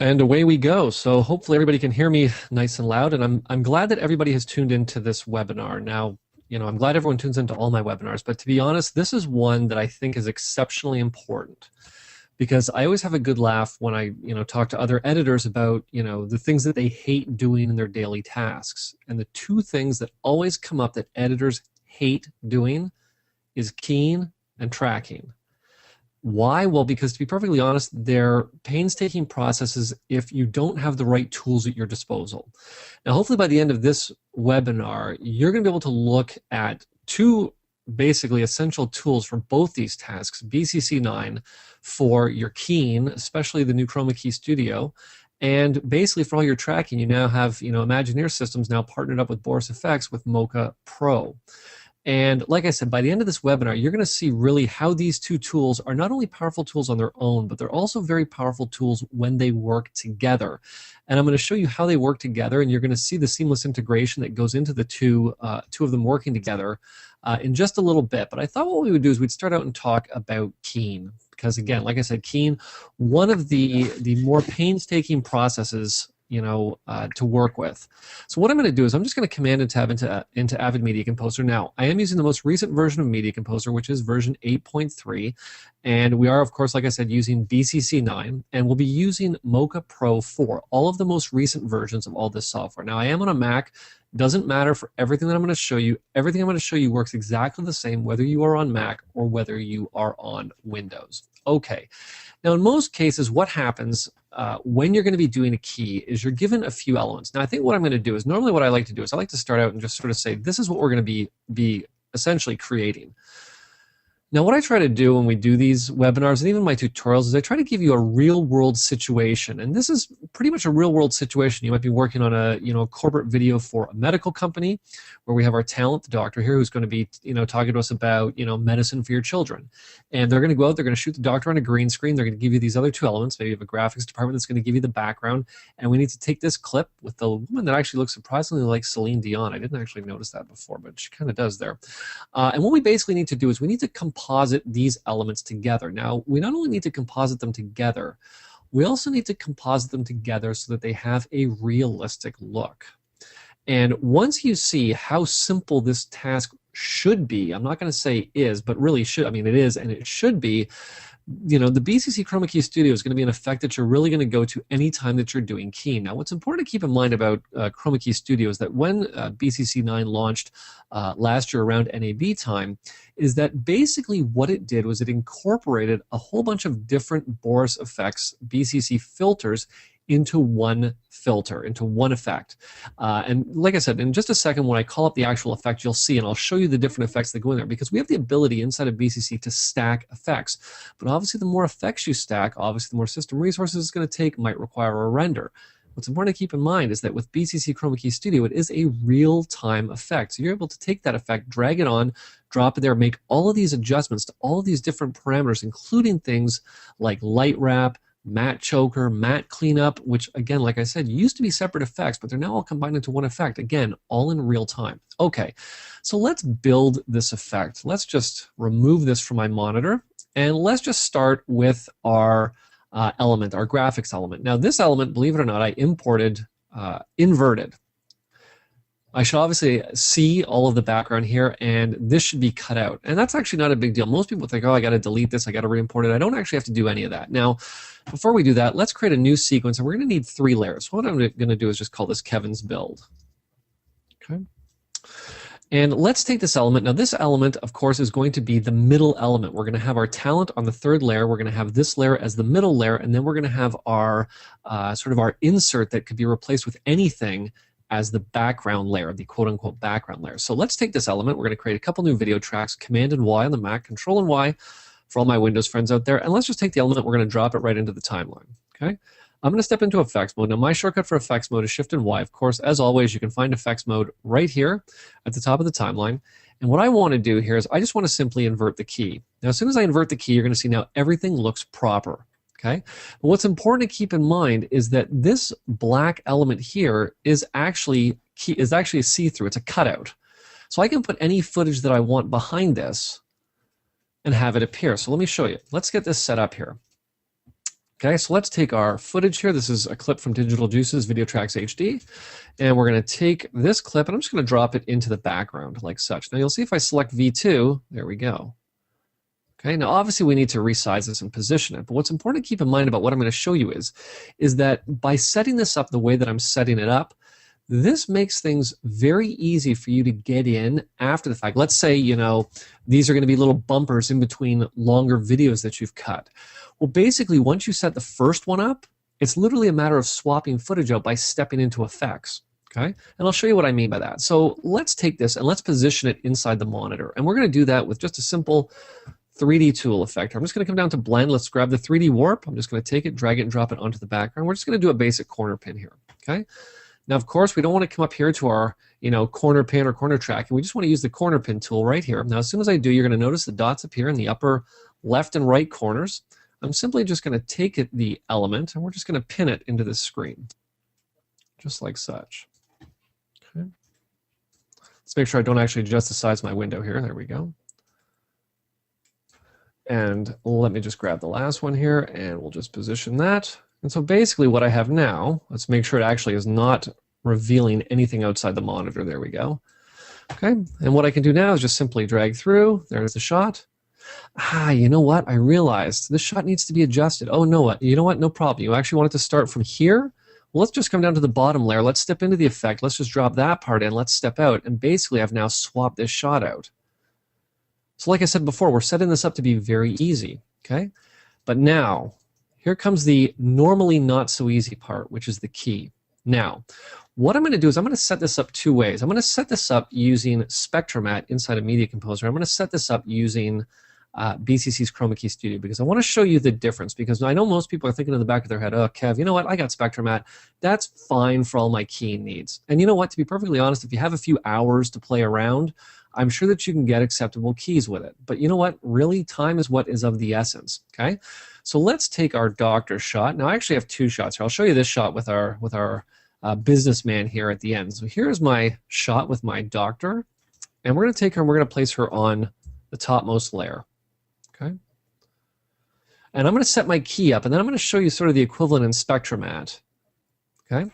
And away we go. So hopefully everybody can hear me nice and loud. And I'm glad that everybody has tuned into this webinar. Now, I'm glad everyone tunes into all my webinars, but to be honest, this is one that I think is exceptionally important because I always have a good laugh when I, talk to other editors about, the things that they hate doing in their daily tasks. And the two things that always come up that editors hate doing is keying and tracking. Why? Well, because to be perfectly honest, they're painstaking processes if you don't have the right tools at your disposal. Now, hopefully by the end of this webinar, you're going to be able to look at two basically essential tools for both these tasks, BCC 9 for your keying, especially the new Chroma Key Studio, and basically for all your tracking, you now have, Imagineer Systems now partnered up with Boris Effects with Mocha Pro. And like I said, by the end of this webinar, you're going to see really how these two tools are not only powerful tools on their own, but they're also very powerful tools when they work together. And I'm going to show you how they work together, and you're going to see the seamless integration that goes into the two of them working together in just a little bit. But I thought what we would do is we'd start out and talk about keying. Because again, like I said, keying, one of the more painstaking processes to work with. So what I'm going to do is I'm just going to command and tab into Avid Media Composer. Now, I am using the most recent version of Media Composer, which is version 8.3. And we are, of course, like I said, using BCC 9. And we'll be using Mocha Pro 4, all of the most recent versions of all this software. Now, I am on a Mac. Doesn't matter for everything that I'm going to show you. Everything I'm going to show you works exactly the same whether you are on Mac or whether you are on Windows. Okay. Now, in most cases, what happens when you're going to be doing a key is you're given a few elements. Now, I think what I'm going to do is normally what I like to do is I like to start out and just sort of say, this is what we're going to be essentially creating. Now, what I try to do when we do these webinars and even my tutorials is I try to give you a real-world situation. And this is pretty much a real-world situation. You might be working on a corporate video for a medical company where we have our talent, the doctor here, who's going to be talking to us about medicine for your children. And they're going to go out, they're going to shoot the doctor on a green screen. They're going to give you these other two elements. Maybe you have a graphics department that's going to give you the background. And we need to take this clip with the woman that actually looks surprisingly like Celine Dion. I didn't actually notice that before, but she kind of does there. And what we basically need to do is we need to composite these elements together. Now, we not only need to composite them together, we also need to composite them together so that they have a realistic look. And once you see how simple this task should be, I'm not going to say is, but really should, I mean it is and it should be, the BCC Chroma Key Studio is going to be an effect that you're really going to go to any time that you're doing keying. Now, what's important to keep in mind about Chroma Key Studio is that when BCC 9 launched last year around NAB time, is that basically what it did was it incorporated a whole bunch of different Boris Effects BCC filters into one filter, into one effect. And like I said, in just a second, when I call up the actual effect, you'll see, and I'll show you the different effects that go in there, because we have the ability inside of BCC to stack effects. But obviously, the more effects you stack, obviously, the more system resources it's going to take, might require a render. What's important to keep in mind is that with BCC Chroma Key Studio, it is a real-time effect. So you're able to take that effect, drag it on, drop it there, make all of these adjustments to all of these different parameters, including things like light wrap, matte choker, matte cleanup, which again, like I said, used to be separate effects, but they're now all combined into one effect. Again, all in real time. Okay, so let's build this effect. Let's just remove this from my monitor, and let's just start with our element, our graphics element. Now this element, believe it or not, I imported inverted. I should obviously see all of the background here, and this should be cut out. And that's actually not a big deal. Most people think, oh, I got to delete this, I got to re-import it. I don't actually have to do any of that. Now, before we do that, let's create a new sequence, and we're going to need 3 layers. What I'm going to do is just call this Kevin's build. Okay. And let's take this element. Now, this element, of course, is going to be the middle element. We're going to have our talent on the 3rd layer. We're going to have this layer as the middle layer, and then we're going to have our sort of our insert that could be replaced with anything as the background layer, the quote-unquote background layer. So let's take this element. We're going to create a couple new video tracks, Command and Y on the Mac, Control and Y for all my Windows friends out there, and let's just take the element. We're going to drop it right into the timeline. Okay. I'm going to step into effects mode. Now, my shortcut for effects mode is Shift and Y. Of course, as always, you can find effects mode right here at the top of the timeline. And what I want to do here is I just want to simply invert the key. Now, as soon as I invert the key, you're going to see now everything looks proper. Okay. But what's important to keep in mind is that this black element here is actually a see-through. It's a cutout. So I can put any footage that I want behind this and have it appear. So let me show you. Let's get this set up here. Okay, so let's take our footage here. This is a clip from Digital Juice's Video Tracks HD. And we're going to take this clip and I'm just going to drop it into the background like such. Now you'll see if I select V2, there we go. Okay, now obviously we need to resize this and position it, but what's important to keep in mind about what I'm going to show you is that by setting this up the way that I'm setting it up, this makes things very easy for you to get in after the fact. Let's say, you know, these are going to be little bumpers in between longer videos that you've cut. Well, basically, once you set the first one up, it's literally a matter of swapping footage out by stepping into effects. Okay, and I'll show you what I mean by that. So let's take this and let's position it inside the monitor. And we're going to do that with just a simple 3D tool effect. I'm just going to come down to blend. Let's grab the 3D warp. I'm just going to take it, drag it, and drop it onto the background. We're just going to do a basic corner pin here. Okay. Now, of course, we don't want to come up here to our, you know, corner pin or corner track, and we just want to use the corner pin tool right here. Now, as soon as I do, you're going to notice the dots appear in the upper left and right corners. I'm simply just going to take the element, and we're just going to pin it into this screen, just like such. Okay. Let's make sure I don't actually adjust the size of my window here. There we go. And let me just grab the last one here, and we'll just position that. And so basically what I have now, let's make sure it actually is not revealing anything outside the monitor. There we go. Okay, and what I can do now is just simply drag through. There's the shot. Ah, you know what? I realized this shot needs to be adjusted. Oh, no, you know what? No problem. You actually want it to start from here? Well, let's just come down to the bottom layer. Let's step into the effect. Let's just drop that part in. Let's step out. And basically, I've now swapped this shot out. So like I said before, we're setting this up to be very easy, okay? But now, here comes the normally not so easy part, which is the key. Now, what I'm going to do is I'm going to set this up two ways. I'm going to set this up using Spectromat inside of Media Composer. I'm going to set this up using BCC's Chroma Key Studio because I want to show you the difference, because I know most people are thinking in the back of their head, oh, Kev, you know what? I got Spectromat. That's fine for all my keying needs. And you know what? To be perfectly honest, if you have a few hours to play around, I'm sure that you can get acceptable keys with it. But you know what? Really, time is what is of the essence, okay? So let's take our doctor shot. Now, I actually have two shots here. I'll show you this shot with our businessman here at the end. So here's my shot with my doctor. And we're going to take her and we're going to place her on the topmost layer, okay? And I'm going to set my key up, and then I'm going to show you sort of the equivalent in Spectromat, okay?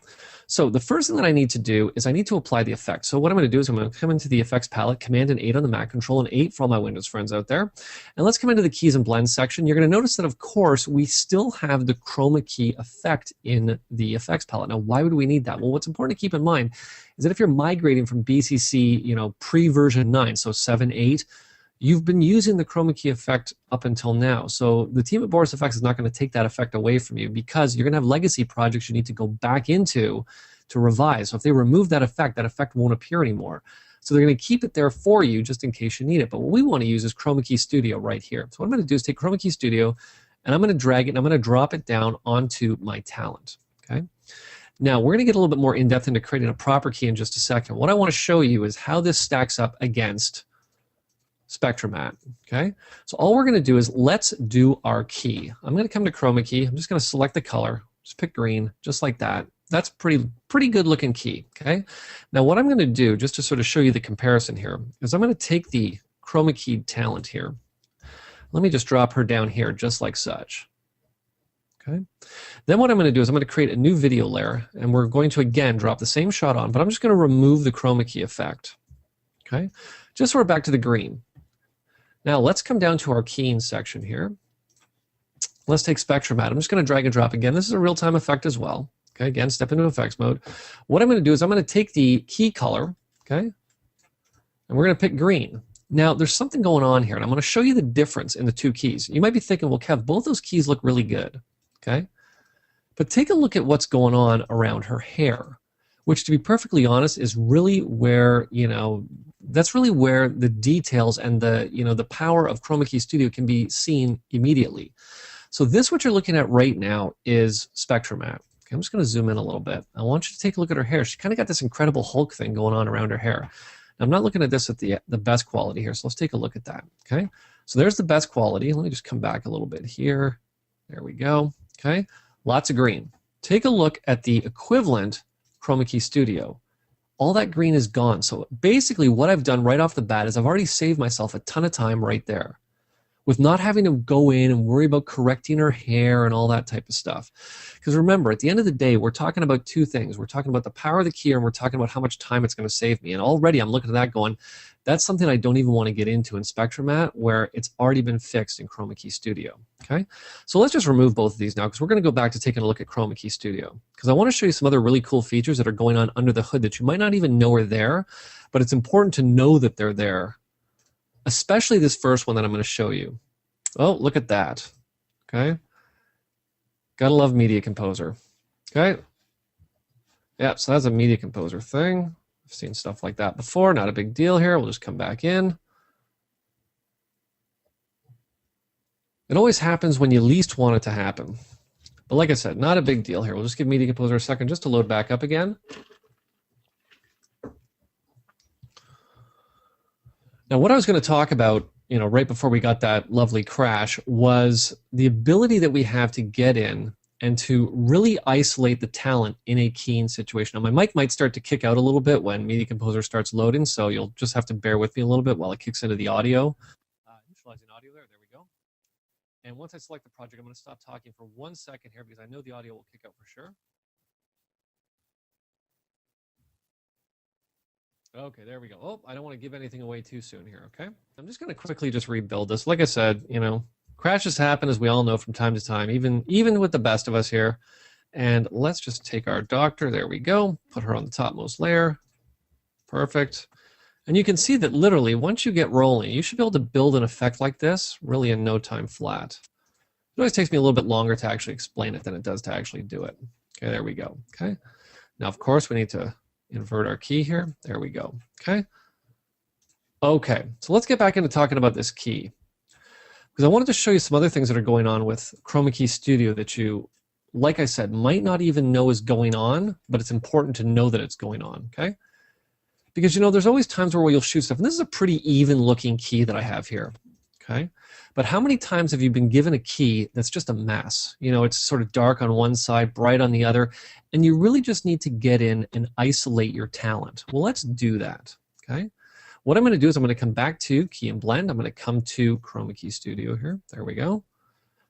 So the first thing that I need to do is I need to apply the effect. So what I'm going to do is I'm going to come into the effects palette, Command and 8 on the Mac, Control and 8 for all my Windows friends out there. And let's come into the keys and blends section. You're going to notice that, of course, we still have the chroma key effect in the effects palette. Now, why would we need that? Well, what's important to keep in mind is that if you're migrating from BCC, you know, pre-version 9, so 7, 8, you've been using the chroma key effect up until now. So the team at Boris Effects is not going to take that effect away from you, because you're going to have legacy projects you need to go back into to revise. So if they remove that effect won't appear anymore. So they're going to keep it there for you just in case you need it. But what we want to use is Chroma Key Studio right here. So what I'm going to do is take Chroma Key Studio, and I'm going to drag it, and I'm going to drop it down onto my talent. Okay. Now, we're going to get a little bit more in-depth into creating a proper key in just a second. What I want to show you is how this stacks up against Spectromat, okay? So all we're going to do is let's do our key. I'm going to come to Chroma Key. I'm just going to select the color. Just pick green, just like that. That's pretty good looking key, okay? Now what I'm going to do, just to sort of show you the comparison here, is I'm going to take the Chroma Key talent here. Let me just drop her down here, just like such. Okay. Then what I'm going to do is I'm going to create a new video layer, and we're going to again drop the same shot on, but I'm just going to remove the Chroma Key effect. Okay, just so we're back to the green. Now let's come down to our keying section here. Let's take Spectromat. I'm just going to drag and drop again. This is a real-time effect as well. Okay, again, step into effects mode. What I'm going to do is I'm going to take the key color, okay, and we're going to pick green. Now, there's something going on here, and I'm going to show you the difference in the two keys. You might be thinking, well, Kev, both those keys look really good, okay? But take a look at what's going on around her hair, which, to be perfectly honest, is really where, you know, that's really where the details and the, you know, the power of Chroma Key Studio can be seen immediately. So this, what you're looking at right now, is Spectromat. Okay, I'm just going to zoom in a little bit. I want you to take a look at her hair. She kind of got this incredible Hulk thing going on around her hair. Now, I'm not looking at this at the best quality here, so let's take a look at that. Okay, so there's the best quality. Let me just come back a little bit here. There we go. Okay, lots of green. Take a look at the equivalent Chroma Key Studio. All that green is gone. So basically what I've done right off the bat is I've already saved myself a ton of time right there. with not having to go in and worry about correcting her hair and all that type of stuff. Because remember, at the end of the day, we're talking about two things. We're talking about the power of the key, and we're talking about how much time it's going to save me. And already I'm looking at that going, that's something I don't even want to get into in SpectraMat, where it's already been fixed in Chroma Key Studio. Okay, so let's just remove both of these now, because we're going to go back to taking a look at Chroma Key Studio, because I want to show you some other really cool features that are going on under the hood that you might not even know are there, but it's important to know that they're there, especially this first one that I'm going to show you. Oh, look at that. Okay, gotta love Media Composer. Okay, yeah, so that's a Media Composer thing. I've seen stuff like that before, not a big deal here. We'll just come back in. It always happens when you least want it to happen. But like I said, not a big deal here. We'll just give Media Composer a second just to load back up again. Now, what I was going to talk about, right before we got that lovely crash, was the ability that we have to get in and to really isolate the talent in a keying situation. Now, my mic might start to kick out a little bit when Media Composer starts loading, so you'll just have to bear with me a little bit while it kicks into the audio. Initializing audio there we go. And once I select the project, I'm going to stop talking for 1 second here because I know the audio will kick out for sure. Okay, there we go. Oh, I don't want to give anything away too soon here, okay? I'm just going to quickly just rebuild this. Like I said, crashes happen, as we all know, from time to time, even with the best of us here. And let's just take our doctor. There we go. Put her on the topmost layer. Perfect. And you can see that literally, once you get rolling, you should be able to build an effect like this really in no time flat. It always takes me a little bit longer to actually explain it than it does to actually do it. Okay, there we go. Okay. Now, of course, we need to invert our key here. There we go. Okay. Okay, so let's get back into talking about this key, because I wanted to show you some other things that are going on with Chroma Key Studio that you, like I said, might not even know is going on, but it's important to know that it's going on, okay? Because, there's always times where you'll shoot stuff, and this is a pretty even looking key that I have here, okay? But how many times have you been given a key that's just a mess? It's sort of dark on one side, bright on the other, and you really just need to get in and isolate your talent. Well, let's do that, okay? What I'm going to do is I'm going to come back to Key and Blend. I'm going to come to Chroma Key Studio here. There we go.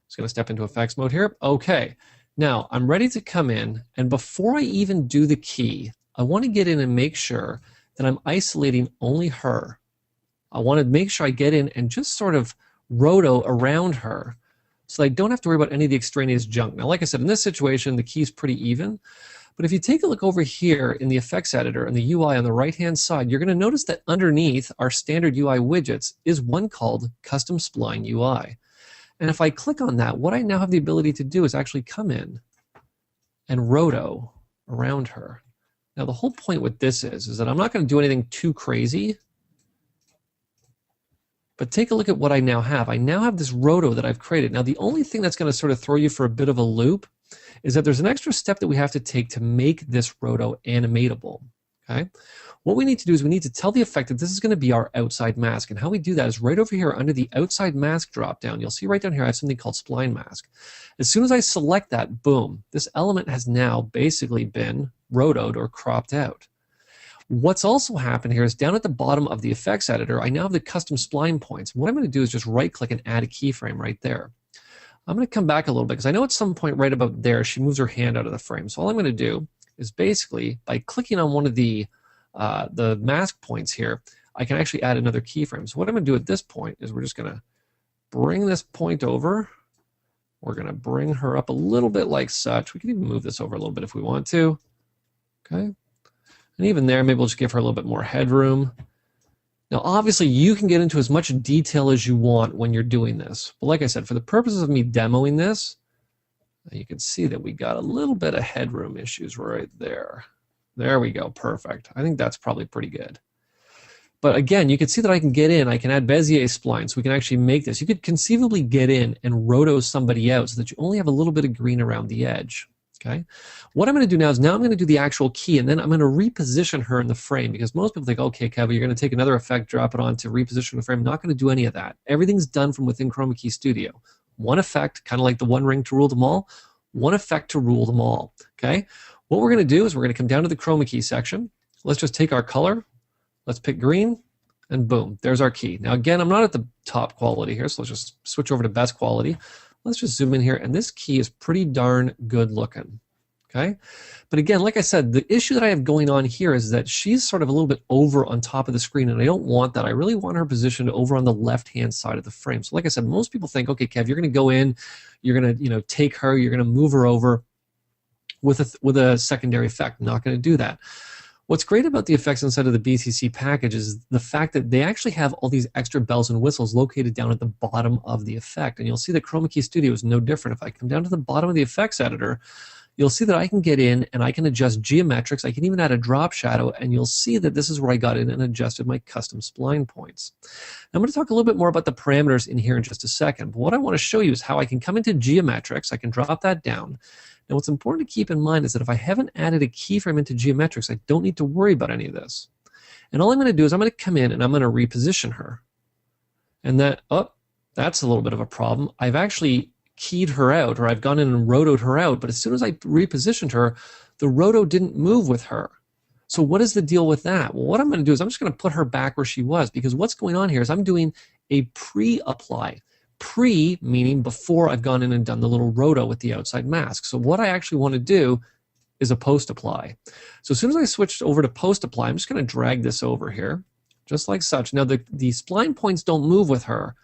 Just going to step into effects mode here. Okay, now I'm ready to come in, and before I even do the key, I want to get in and make sure that I'm isolating only her. I want to make sure I get in and just sort of roto around her so I don't have to worry about any of the extraneous junk. Now, like I said, in this situation, the key is pretty even. But if you take a look over here in the effects editor and the UI on the right-hand side, you're going to notice that underneath our standard UI widgets is one called Custom Spline UI. And if I click on that, what I now have the ability to do is actually come in and roto around her. Now, the whole point with this is that I'm not going to do anything too crazy. But take a look at what I now have. I now have this roto that I've created. Now, the only thing that's going to sort of throw you for a bit of a loop is that there's an extra step that we have to take to make this roto animatable. Okay? What we need to do is we need to tell the effect that this is going to be our outside mask. And how we do that is right over here under the outside mask dropdown. You'll see right down here I have something called spline mask. As soon as I select that, boom, this element has now basically been rotoed or cropped out. What's also happened here is down at the bottom of the effects editor, I now have the custom spline points. What I'm going to do is just right-click and add a keyframe right there. I'm going to come back a little bit because I know at some point right about there, she moves her hand out of the frame. So all I'm going to do is basically, by clicking on one of the mask points here, I can actually add another keyframe. So what I'm going to do at this point is we're just going to bring this point over. We're going to bring her up a little bit like such. We can even move this over a little bit if we want to. Okay. And even there, maybe we'll just give her a little bit more headroom. Now, obviously, you can get into as much detail as you want when you're doing this. But like I said, for the purposes of me demoing this, you can see that we got a little bit of headroom issues right there. There we go. Perfect. I think that's probably pretty good. But again, you can see that I can get in. I can add Bezier splines. So we can actually make this. You could conceivably get in and roto somebody out so that you only have a little bit of green around the edge. Okay. What I'm going to do now is I'm going to do the actual key, and then I'm going to reposition her in the frame, because most people think, okay, Kevin, you're going to take another effect, drop it on to reposition the frame. I'm not going to do any of that. Everything's done from within Chroma Key Studio. One effect, kind of like the one ring to rule them all. One effect to rule them all. Okay. What we're going to do is we're going to come down to the Chroma Key section. Let's just take our color. Let's pick green, and boom, there's our key. Now again, I'm not at the top quality here, so let's just switch over to best quality. Let's just zoom in here, and this key is pretty darn good looking. Okay, but again, like I said, the issue that I have going on here is that she's sort of a little bit over on top of the screen, and I don't want that. I really want her positioned over on the left-hand side of the frame. So like I said, most people think, okay, Kev, you're going to go in, you're going to take her, you're going to move her over with a secondary effect. I'm not going to do that. What's great about the effects inside of the BCC package is the fact that they actually have all these extra bells and whistles located down at the bottom of the effect. And you'll see that Chroma Key Studio is no different. If I come down to the bottom of the effects editor, you'll see that I can get in and I can adjust geometrics. I can even add a drop shadow, and you'll see that this is where I got in and adjusted my custom spline points. Now, I'm going to talk a little bit more about the parameters in here in just a second, but what I want to show you is how I can come into geometrics. I can drop that down. Now, what's important to keep in mind is that if I haven't added a keyframe into geometrics, I don't need to worry about any of this. And all I'm going to do is I'm going to come in and I'm going to reposition her. And that's a little bit of a problem. I've actually keyed her out, or I've gone in and rotoed her out, but as soon as I repositioned her, the roto didn't move with her. So what is the deal with that? Well, what I'm going to do is I'm just going to put her back where she was, because what's going on here is I'm doing a pre-apply. Pre meaning before I've gone in and done the little roto with the outside mask. So what I actually want to do is a post-apply. So as soon as I switched over to post-apply, I'm just going to drag this over here, just like such. Now the spline points don't move with her,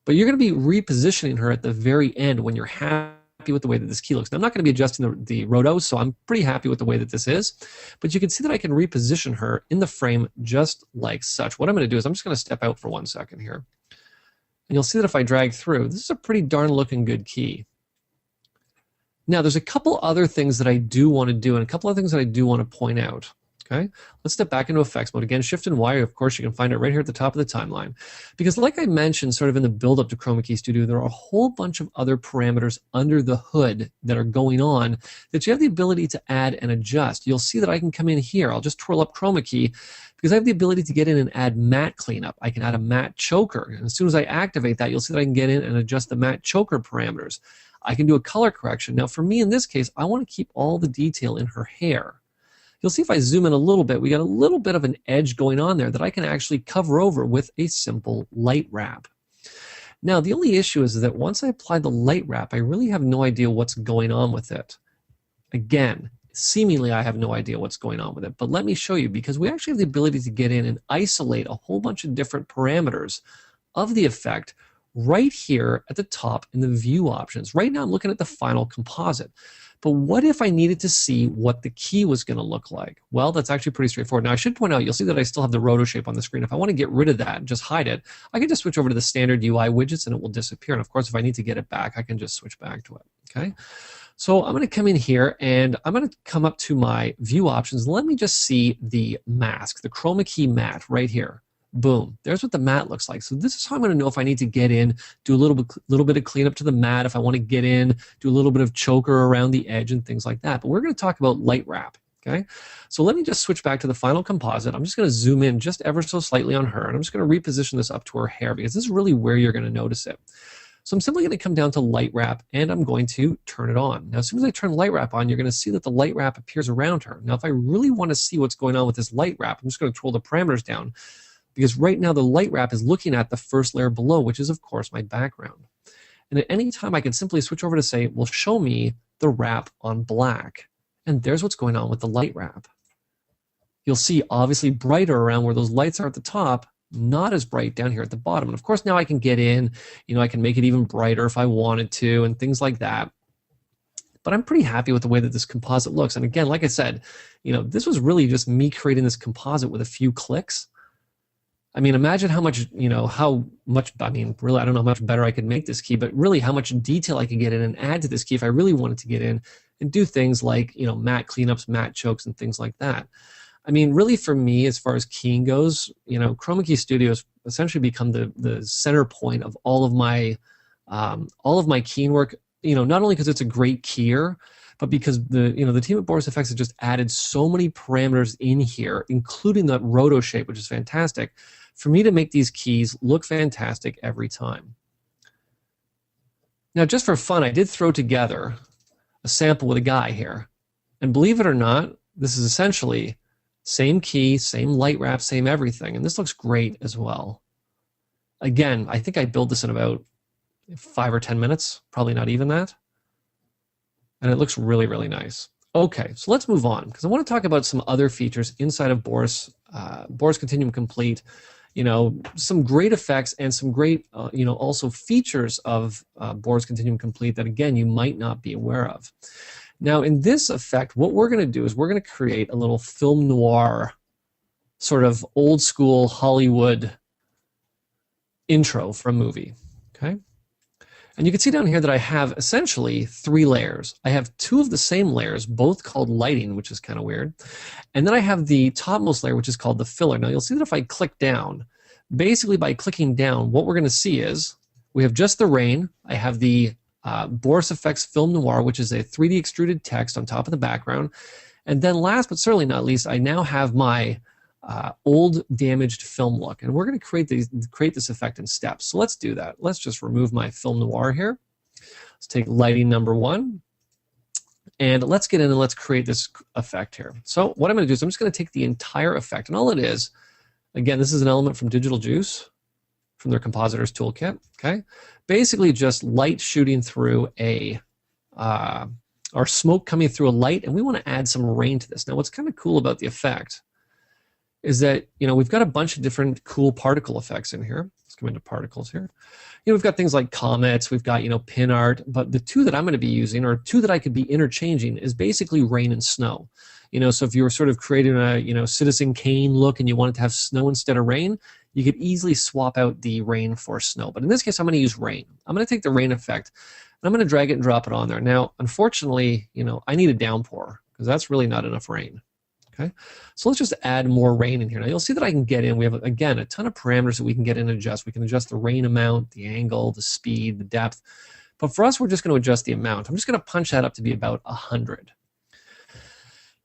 but you're going to be repositioning her at the very end when you're happy with the way that this key looks. Now, I'm not going to be adjusting the rotos, so I'm pretty happy with the way that this is. But you can see that I can reposition her in the frame just like such. What I'm going to do is I'm just going to step out for 1 second here. And you'll see that if I drag through, this is a pretty darn looking good key. Now, there's a couple other things that I do want to do, and a couple other things that I do want to point out. Okay, let's step back into effects mode. Again, Shift and Y, of course, you can find it right here at the top of the timeline. Because like I mentioned sort of in the build-up to Chroma Key Studio, there are a whole bunch of other parameters under the hood that are going on that you have the ability to add and adjust. You'll see that I can come in here. I'll just twirl up Chroma Key because I have the ability to get in and add matte cleanup. I can add a matte choker. And as soon as I activate that, you'll see that I can get in and adjust the matte choker parameters. I can do a color correction. Now, for me in this case, I want to keep all the detail in her hair. You'll see if I zoom in a little bit, we got a little bit of an edge going on there that I can actually cover over with a simple light wrap. Now, the only issue is that once I apply the light wrap, I really have no idea what's going on with it. Again, seemingly I have no idea what's going on with it, but let me show you, because we actually have the ability to get in and isolate a whole bunch of different parameters of the effect right here at the top in the view options. Right now I'm looking at the final composite. But what if I needed to see what the key was going to look like? Well, that's actually pretty straightforward. Now, I should point out, you'll see that I still have the roto shape on the screen. If I want to get rid of that and just hide it, I can just switch over to the standard UI widgets and it will disappear. And of course, if I need to get it back, I can just switch back to it. Okay. So I'm going to come in here and I'm going to come up to my view options. Let me just see the mask, the Chroma Key matte right here. Boom. There's what the matte looks like. So this is how I'm going to know if I need to get in, do a little bit of cleanup to the matte, if I want to get in, do a little bit of choker around the edge and things like that. But we're going to talk about light wrap. Okay. So let me just switch back to the final composite. I'm just going to zoom in just ever so slightly on her, and I'm just going to reposition this up to her hair because this is really where you're going to notice it. So I'm simply going to come down to light wrap and I'm going to turn it on. Now, as soon as I turn light wrap on, you're going to see that the light wrap appears around her. Now, if I really want to see what's going on with this light wrap, I'm just going to twirl the parameters down, because right now the light wrap is looking at the first layer below, which is of course my background. And at any time I can simply switch over to say, well, show me the wrap on black. And there's what's going on with the light wrap. You'll see obviously brighter around where those lights are at the top, not as bright down here at the bottom. And of course now I can get in, I can make it even brighter if I wanted to and things like that. But I'm pretty happy with the way that this composite looks. And again, like I said, this was really just me creating this composite with a few clicks. I mean, imagine how much, really, I don't know how much better I could make this key, but really how much detail I could get in and add to this key if I really wanted to get in and do things like, matte cleanups, matte chokes, and things like that. I mean, really for me, as far as keying goes, Chroma Key Studio has essentially become the center point of all of my keying work, not only because it's a great keyer, but because the team at Boris Effects has just added so many parameters in here, including that roto shape, which is fantastic, for me to make these keys look fantastic every time. Now, just for fun, I did throw together a sample with a guy here. And believe it or not, this is essentially Same key, same light wrap, same everything. And this looks great as well. Again, I think I built this in about 5 or 10 minutes, probably not even that. And it looks really, really nice. Okay, so let's move on, because I want to talk about some other features inside of Boris, Boris Continuum Complete. You know, some great effects and some great, you know, also features of Boris Continuum Complete that, again, you might not be aware of. Now, in this effect, what we're going to do is we're going to create a little film noir, sort of old school Hollywood intro for a movie, okay? And you can see down here that I have essentially 3 layers. I have 2 of the same layers, both called lighting, which is kind of weird. And then I have the topmost layer, which is called the filler. Now you'll see that if I click down, basically by clicking down, what we're going to see is we have just the rain. I have the Boris Effects Film Noir, which is a 3D extruded text on top of the background. And then last but certainly not least, I now have my old damaged film look, and we're going to create this effect in steps. So let's do that. Let's just remove my film noir here. Let's take lighting number 1, and let's get in and let's create this effect here. So what I'm going to do is I'm just going to take the entire effect, and all it is, again, this is an element from Digital Juice, from their Compositors Toolkit. Okay, basically just light shooting through a or smoke coming through a light, and we want to add some rain to this. Now, what's kind of cool about the effect is that, you know, we've got a bunch of different cool particle effects in here. Let's come into particles here. You know, we've got things like comets, we've got, you know, pin art, but the 2 that I'm going to be using, or 2 that I could be interchanging, is basically rain and snow. You know, so if you were sort of creating a, you know, Citizen Kane look and you wanted to have snow instead of rain, you could easily swap out the rain for snow. But in this case, I'm going to use rain. I'm going to take the rain effect, and I'm going to drag it and drop it on there. Now, unfortunately, you know, I need a downpour, because that's really not enough rain. Okay, so let's just add more rain in here. Now you'll see that I can get in. We have, again, a ton of parameters that we can get in and adjust. We can adjust the rain amount, the angle, the speed, the depth. But for us, we're just going to adjust the amount. I'm just going to punch that up to be about 100.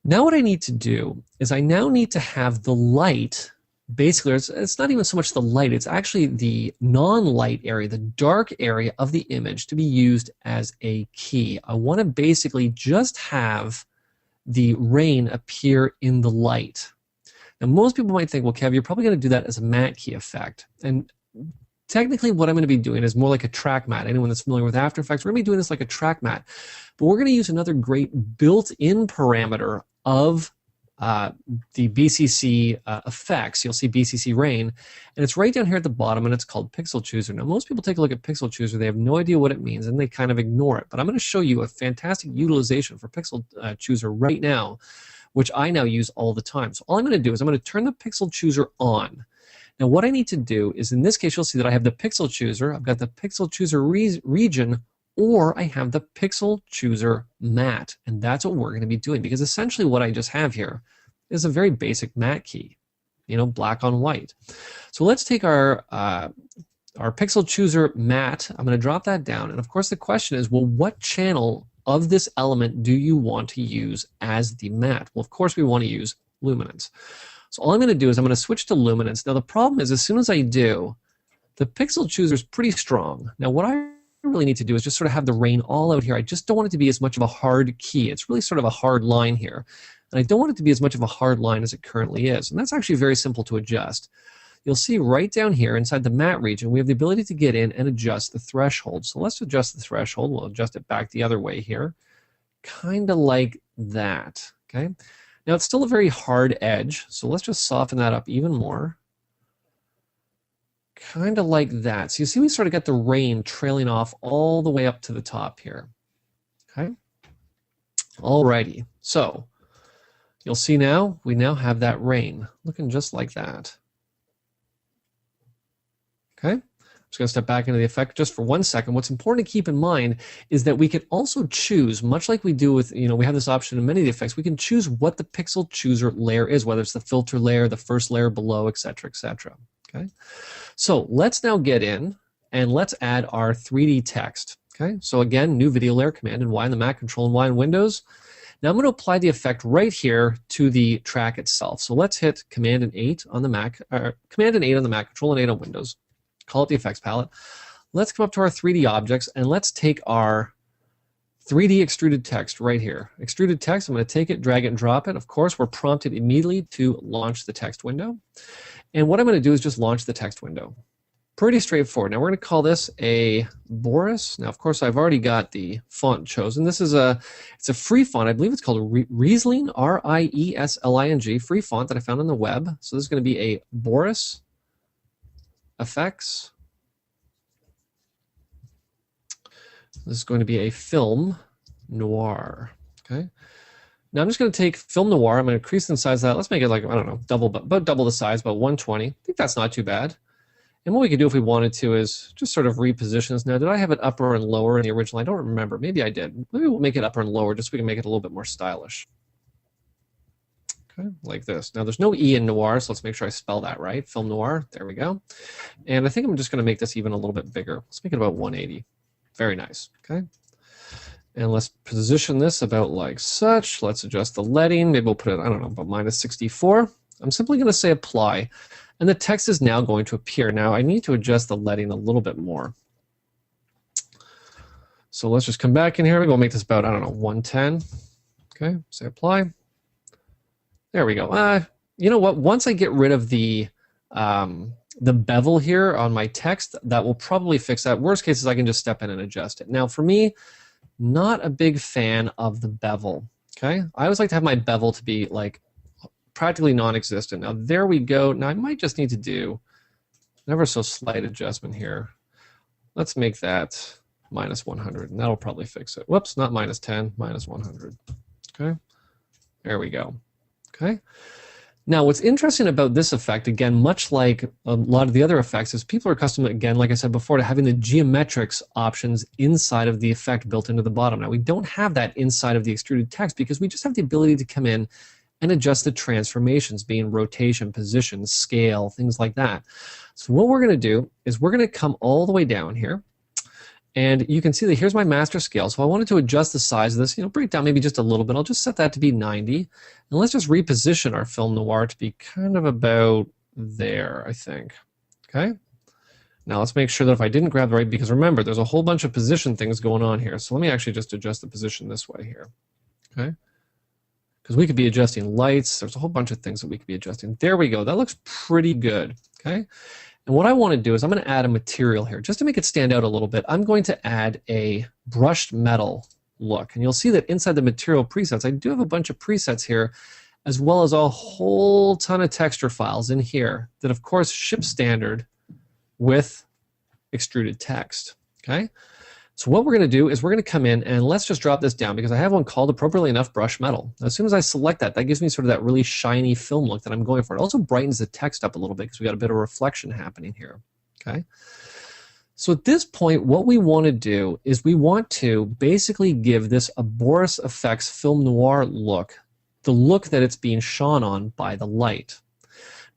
Now what I need to do is I now need to have the light, basically, it's not even so much the light, it's actually the non-light area, the dark area of the image to be used as a key. I want to basically just have the rain appear in the light. Now most people might think, well, Kev, you're probably going to do that as a matte key effect. And technically what I'm going to be doing is more like a track matte. Anyone that's familiar with After Effects, we're going to be doing this like a track matte. But we're going to use another great built-in parameter of the BCC effects. You'll see BCC rain, and it's right down here at the bottom, and it's called Pixel Chooser. Now, most people take a look at Pixel Chooser, they have no idea what it means, and they kind of ignore it. But I'm going to show you a fantastic utilization for Pixel Chooser right now, which I now use all the time. So all I'm going to do is I'm going to turn the Pixel Chooser on. Now, what I need to do is, in this case, you'll see that I have the Pixel Chooser, I've got the Pixel Chooser region, or I have the Pixel Chooser matte, and that's what we're going to be doing, because essentially what I just have here is a very basic matte key, you know, black on white. So let's take our Pixel Chooser matte. I'm going to drop that down, and of course the question is, well, what channel of this element do you want to use as the matte? Well, of course we want to use luminance. So all I'm going to do is I'm going to switch to luminance. Now the problem is, as soon as I do, the Pixel Chooser is pretty strong. Now what I really need to do is just sort of have the rain all out here. I just don't want it to be as much of a hard key. It's really sort of a hard line here. And I don't want it to be as much of a hard line as it currently is. And that's actually very simple to adjust. You'll see right down here inside the matte region, we have the ability to get in and adjust the threshold. So let's adjust the threshold. We'll adjust it back the other way here. Kind of like that, okay? Now it's still a very hard edge, so let's just soften that up even more. Kind of like that. So you see we sort of got the rain trailing off all the way up to the top here. Okay? Alrighty. So you'll see now, we now have that rain looking just like that. Okay? I'm just going to step back into the effect just for 1 second. What's important to keep in mind is that we can also choose, much like we do with, you know, we have this option in many of the effects, we can choose what the Pixel Chooser layer is, whether it's the filter layer, the first layer below, etc., etc. Okay? So let's now get in and let's add our 3D text. Okay? So again, new video layer, Command and Y on the Mac, Control and Y on Windows. Now I'm going to apply the effect right here to the track itself. So let's hit Command and 8 on the Mac, Command and 8 on the Mac, Control and 8 on Windows. Call it the effects palette. Let's come up to our 3D objects and let's take our 3D extruded text right here. Extruded text, I'm going to take it, drag it, and drop it. Of course, we're prompted immediately to launch the text window. And what I'm going to do is just launch the text window. Pretty straightforward. Now we're going to call this a Boris. Now, of course, I've already got the font chosen. This is it's a free font. I believe it's called Riesling, R-I-E-S-L-I-N-G, free font that I found on the web. So this is going to be a Boris effects. This is going to be a film noir. Okay. Now I'm just going to take film noir. I'm going to increase the size of that. Let's make it like, I don't know, about double the size, about 120. I think that's not too bad. And what we could do if we wanted to is just sort of reposition this. Now, did I have it upper and lower in the original? I don't remember. Maybe I did. Maybe we'll make it upper and lower just so we can make it a little bit more stylish. Okay, like this. Now, there's no E in noir, so let's make sure I spell that right. Film noir. There we go. And I think I'm just going to make this even a little bit bigger. Let's make it about 180. Very nice. Okay. And let's position this about like such. Let's adjust the leading. Maybe we'll put it, I don't know, about -64. I'm simply going to say apply. And the text is now going to appear. Now I need to adjust the leading a little bit more. So let's just come back in here. Maybe we'll make this about, I don't know, 110. Okay, say apply. There we go. You know what? Once I get rid of the bevel here on my text, that will probably fix that. Worst case is I can just step in and adjust it. Now for me, not a big fan of the bevel. Okay, I always like to have my bevel to be like practically non-existent. Now there we go. Now I might just need to do an ever so slight adjustment here. Let's make that -100, and that'll probably fix it. Whoops, not -10, -100. Okay, there we go. Okay. Now what's interesting about this effect, again, much like a lot of the other effects, is people are accustomed, again, like I said before, to having the geometrics options inside of the effect built into the bottom. Now we don't have that inside of the extruded text because we just have the ability to come in and adjust the transformations, being rotation, position, scale, things like that. So what we're going to do is we're going to come all the way down here. And you can see that here's my master scale. So I wanted to adjust the size of this, bring it down maybe just a little bit. I'll just set that to be 90. And let's just reposition our film noir to be kind of about there, I think. Okay. Now let's make sure that if I didn't grab the right, because remember, there's a whole bunch of position things going on here. So let me actually just adjust the position this way here. Okay. Because we could be adjusting lights. There's a whole bunch of things that we could be adjusting. There we go. That looks pretty good. Okay. And what I want to do is I'm going to add a material here just to make it stand out a little bit. I'm going to add a brushed metal look. And you'll see that inside the material presets, I do have a bunch of presets here, as well as a whole ton of texture files in here that, of course, ship standard with extruded text. Okay. So what we're going to do is we're going to come in and let's just drop this down because I have one called, appropriately enough, brush metal. As soon as I select that, that gives me sort of that really shiny film look that I'm going for. It also brightens the text up a little bit because we got a bit of reflection happening here. Okay. So at this point, what we want to do is we want to basically give this a Boris Effects film noir look, the look that it's being shone on by the light.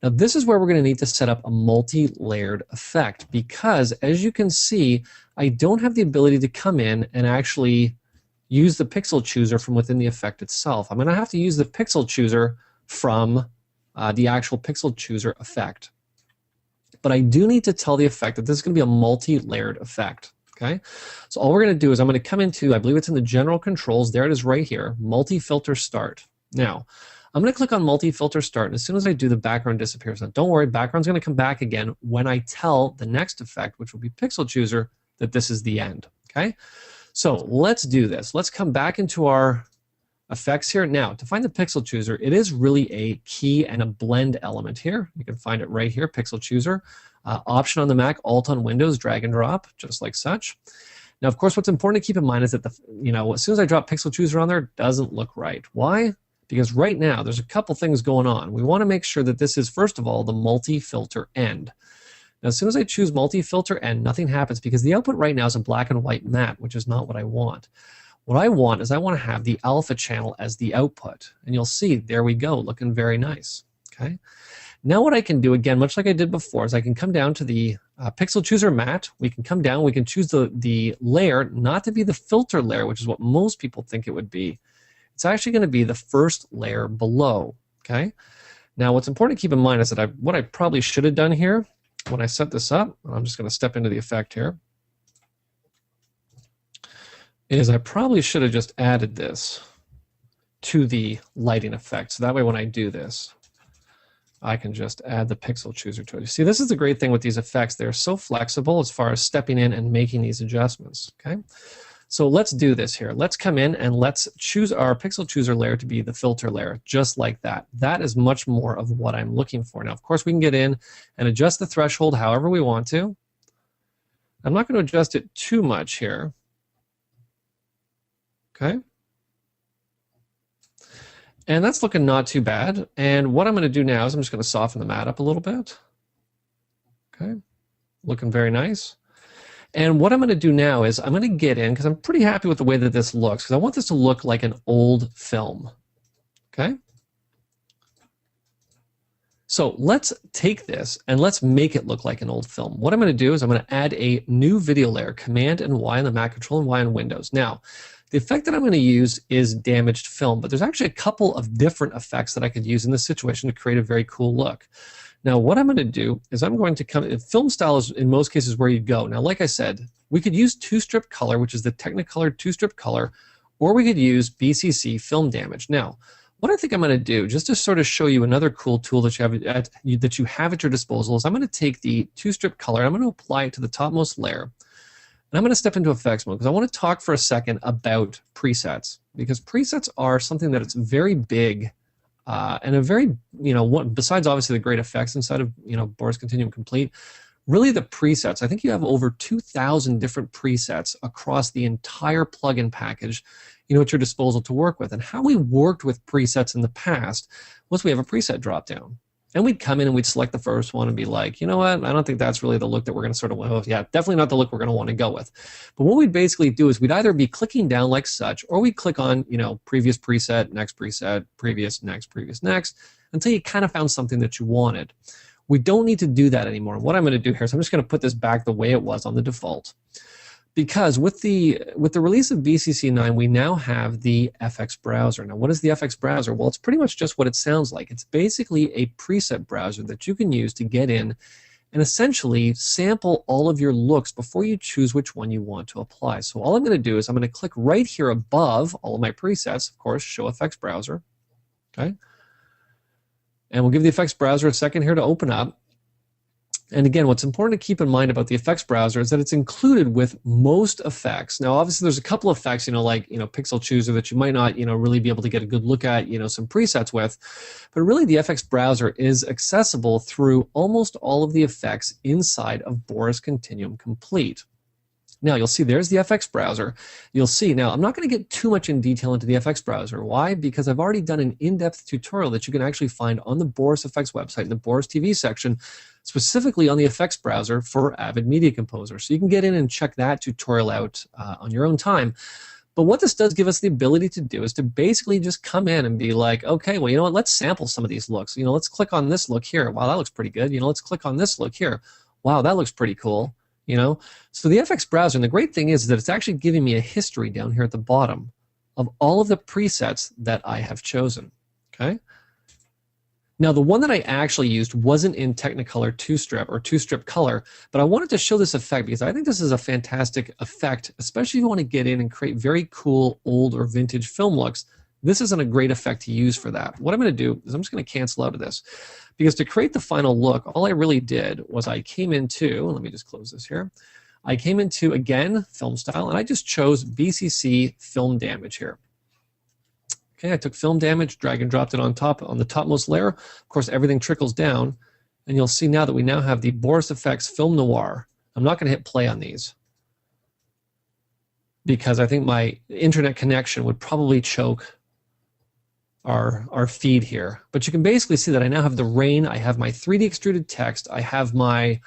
Now this is where we're going to need to set up a multi-layered effect because, as you can see, I don't have the ability to come in and actually use the pixel chooser from within the effect itself. I'm going to have to use the pixel chooser from the actual pixel chooser effect. But I do need to tell the effect that this is going to be a multi-layered effect. Okay, so all we're going to do is I'm going to come into, I believe it's in the general controls, there it is right here, multi-filter start. Now, I'm going to click on multi-filter start, and as soon as I do, the background disappears. Now, don't worry, background's going to come back again when I tell the next effect, which will be pixel chooser, that this is the end. Okay, so let's do this. Let's come back into our effects here. Now, to find the pixel chooser, it is really a key and a blend element here. You can find it right here, pixel chooser. Option on the Mac, Alt on Windows, drag and drop, just like such. Now, of course, what's important to keep in mind is that as soon as I drop pixel chooser on there, it doesn't look right. Why? Because right now, there's a couple things going on. We want to make sure that this is, first of all, the multi-filter end. Now, as soon as I choose multi-filter end, nothing happens because the output right now is a black and white matte, which is not what I want. What I want is I want to have the alpha channel as the output. And you'll see, there we go, looking very nice. Okay. Now what I can do, again, much like I did before, is I can come down to the pixel chooser matte. We can come down, we can choose the layer not to be the filter layer, which is what most people think it would be. It's actually going to be the first layer below. Okay. Now what's important to keep in mind is that what I probably should have done here when I set this up, I'm just going to step into the effect here. is I probably should have just added this to the lighting effect. So that way when I do this, I can just add the pixel chooser to it. You see, this is the great thing with these effects. They're so flexible as far as stepping in and making these adjustments, okay? So let's do this here. Let's come in and let's choose our pixel chooser layer to be the filter layer, just like that. That is much more of what I'm looking for. Now, of course, we can get in and adjust the threshold however we want to. I'm not going to adjust it too much here, okay? And that's looking not too bad. And what I'm going to do now is I'm just going to soften the mat up a little bit. Okay, looking very nice. And what I'm going to do now is I'm going to get in, because I'm pretty happy with the way that this looks, because I want this to look like an old film. Okay? So let's take this and let's make it look like an old film. What I'm going to do is I'm going to add a new video layer, Command and Y on the Mac, Control and Y on Windows. Now, the effect that I'm going to use is damaged film, but there's actually a couple of different effects that I could use in this situation to create a very cool look. Now, what I'm going to do is I'm going to come, film style is in most cases where you go. Now, like I said, we could use two-strip color, which is the Technicolor two-strip color, or we could use BCC film damage. Now, what I think I'm going to do, just to sort of show you another cool tool that you have at your disposal, is I'm going to take the two-strip color, I'm going to apply it to the topmost layer, and I'm going to step into effects mode because I want to talk for a second about presets, because presets are something that it's very big and a very, besides obviously the great effects inside of, Boris Continuum Complete, really the presets. I think you have over 2,000 different presets across the entire plugin package, at your disposal to work with. And how we worked with presets in the past was we have a preset dropdown. And we'd come in and we'd select the first one and be like, you know what, I don't think that's really the look that we're going to sort of, well, yeah, definitely not the look we're going to want to go with. But what we'd basically do is we'd either be clicking down like such, or we'd click on, previous preset, previous, next, until you kind of found something that you wanted. We don't need to do that anymore. What I'm going to do here is I'm just going to put this back the way it was on the default. Because with the release of BCC 9, we now have the FX browser. Now, what is the FX browser? Well, it's pretty much just what it sounds like. It's basically a preset browser that you can use to get in and essentially sample all of your looks before you choose which one you want to apply. So all I'm going to do is I'm going to click right here above all of my presets, of course, Show FX Browser. Okay? And we'll give the FX browser a second here to open up. And again, what's important to keep in mind about the effects browser is that it's included with most effects. Now, obviously, there's a couple of effects, like Pixel Chooser that you might not, really be able to get a good look at, some presets with. But really, the FX browser is accessible through almost all of the effects inside of Boris Continuum Complete. Now, you'll see there's the FX browser. You'll see, now, I'm not going to get too much in detail into the FX browser. Why? Because I've already done an in-depth tutorial that you can actually find on the Boris Effects website, in the Boris TV section, specifically on the effects browser for Avid Media Composer. So you can get in and check that tutorial out on your own time. But what this does give us the ability to do is to basically just come in and be like, okay, well, you know what, let's sample some of these looks. Let's click on this look here. Wow, that looks pretty good. Let's click on this look here. Wow, that looks pretty cool. So the FX browser, and the great thing is that it's actually giving me a history down here at the bottom of all of the presets that I have chosen. Okay. Now, the one that I actually used wasn't in Technicolor two-strip color, but I wanted to show this effect because I think this is a fantastic effect, especially if you want to get in and create very cool old or vintage film looks. This isn't a great effect to use for that. What I'm going to do is I'm just going to cancel out of this, because to create the final look, all I really did was I came into, let me just close this here. I came into, again, film style, and I just chose BCC film damage here. Okay, I took film damage, drag and dropped it on top, on the topmost layer. Of course, everything trickles down, and you'll see now that we now have the Boris Effects Film Noir. I'm not going to hit play on these because I think my internet connection would probably choke our feed here. But you can basically see that I now have the rain, I have my 3D extruded text, I have my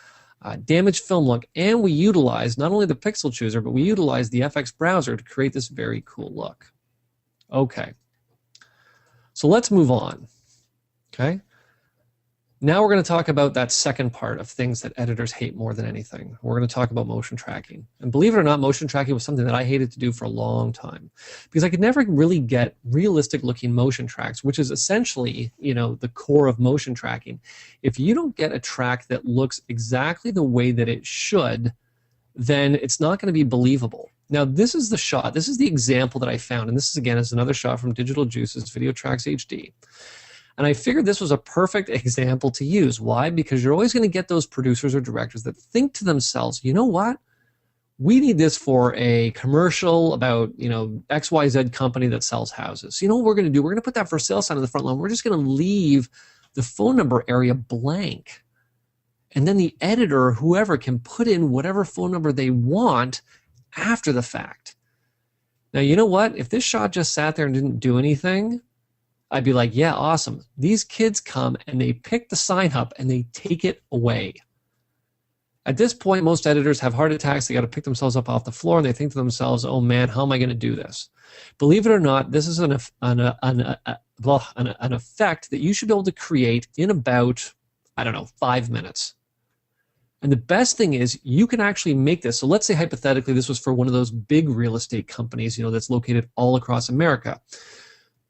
damaged film look, and we utilize not only the pixel chooser, but we utilize the FX browser to create this very cool look. Okay. So let's move on, okay? Now we're going to talk about that second part of things that editors hate more than anything. We're going to talk about motion tracking. And believe it or not, motion tracking was something that I hated to do for a long time because I could never really get realistic looking motion tracks, which is essentially, the core of motion tracking. If you don't get a track that looks exactly the way that it should, then it's not going to be believable. Now, this is the shot. This is the example that I found. And this is, again, is another shot from Digital Juice's Video Tracks HD. And I figured this was a perfect example to use. Why? Because you're always going to get those producers or directors that think to themselves, you know what? We need this for a commercial about, XYZ company that sells houses. So you know what we're going to do? We're going to put that for sale sign on the front lawn. We're just going to leave the phone number area blank. And then the editor or whoever can put in whatever phone number they want after the fact. Now, you know what? If this shot just sat there and didn't do anything, I'd be like, yeah, awesome. These kids come and they pick the sign up and they take it away. At this point, most editors have heart attacks. They got to pick themselves up off the floor and they think to themselves, oh man, how am I going to do this? Believe it or not, this is an effect that you should be able to create in about, 5 minutes. And the best thing is you can actually make this. So let's say hypothetically this was for one of those big real estate companies, that's located all across America.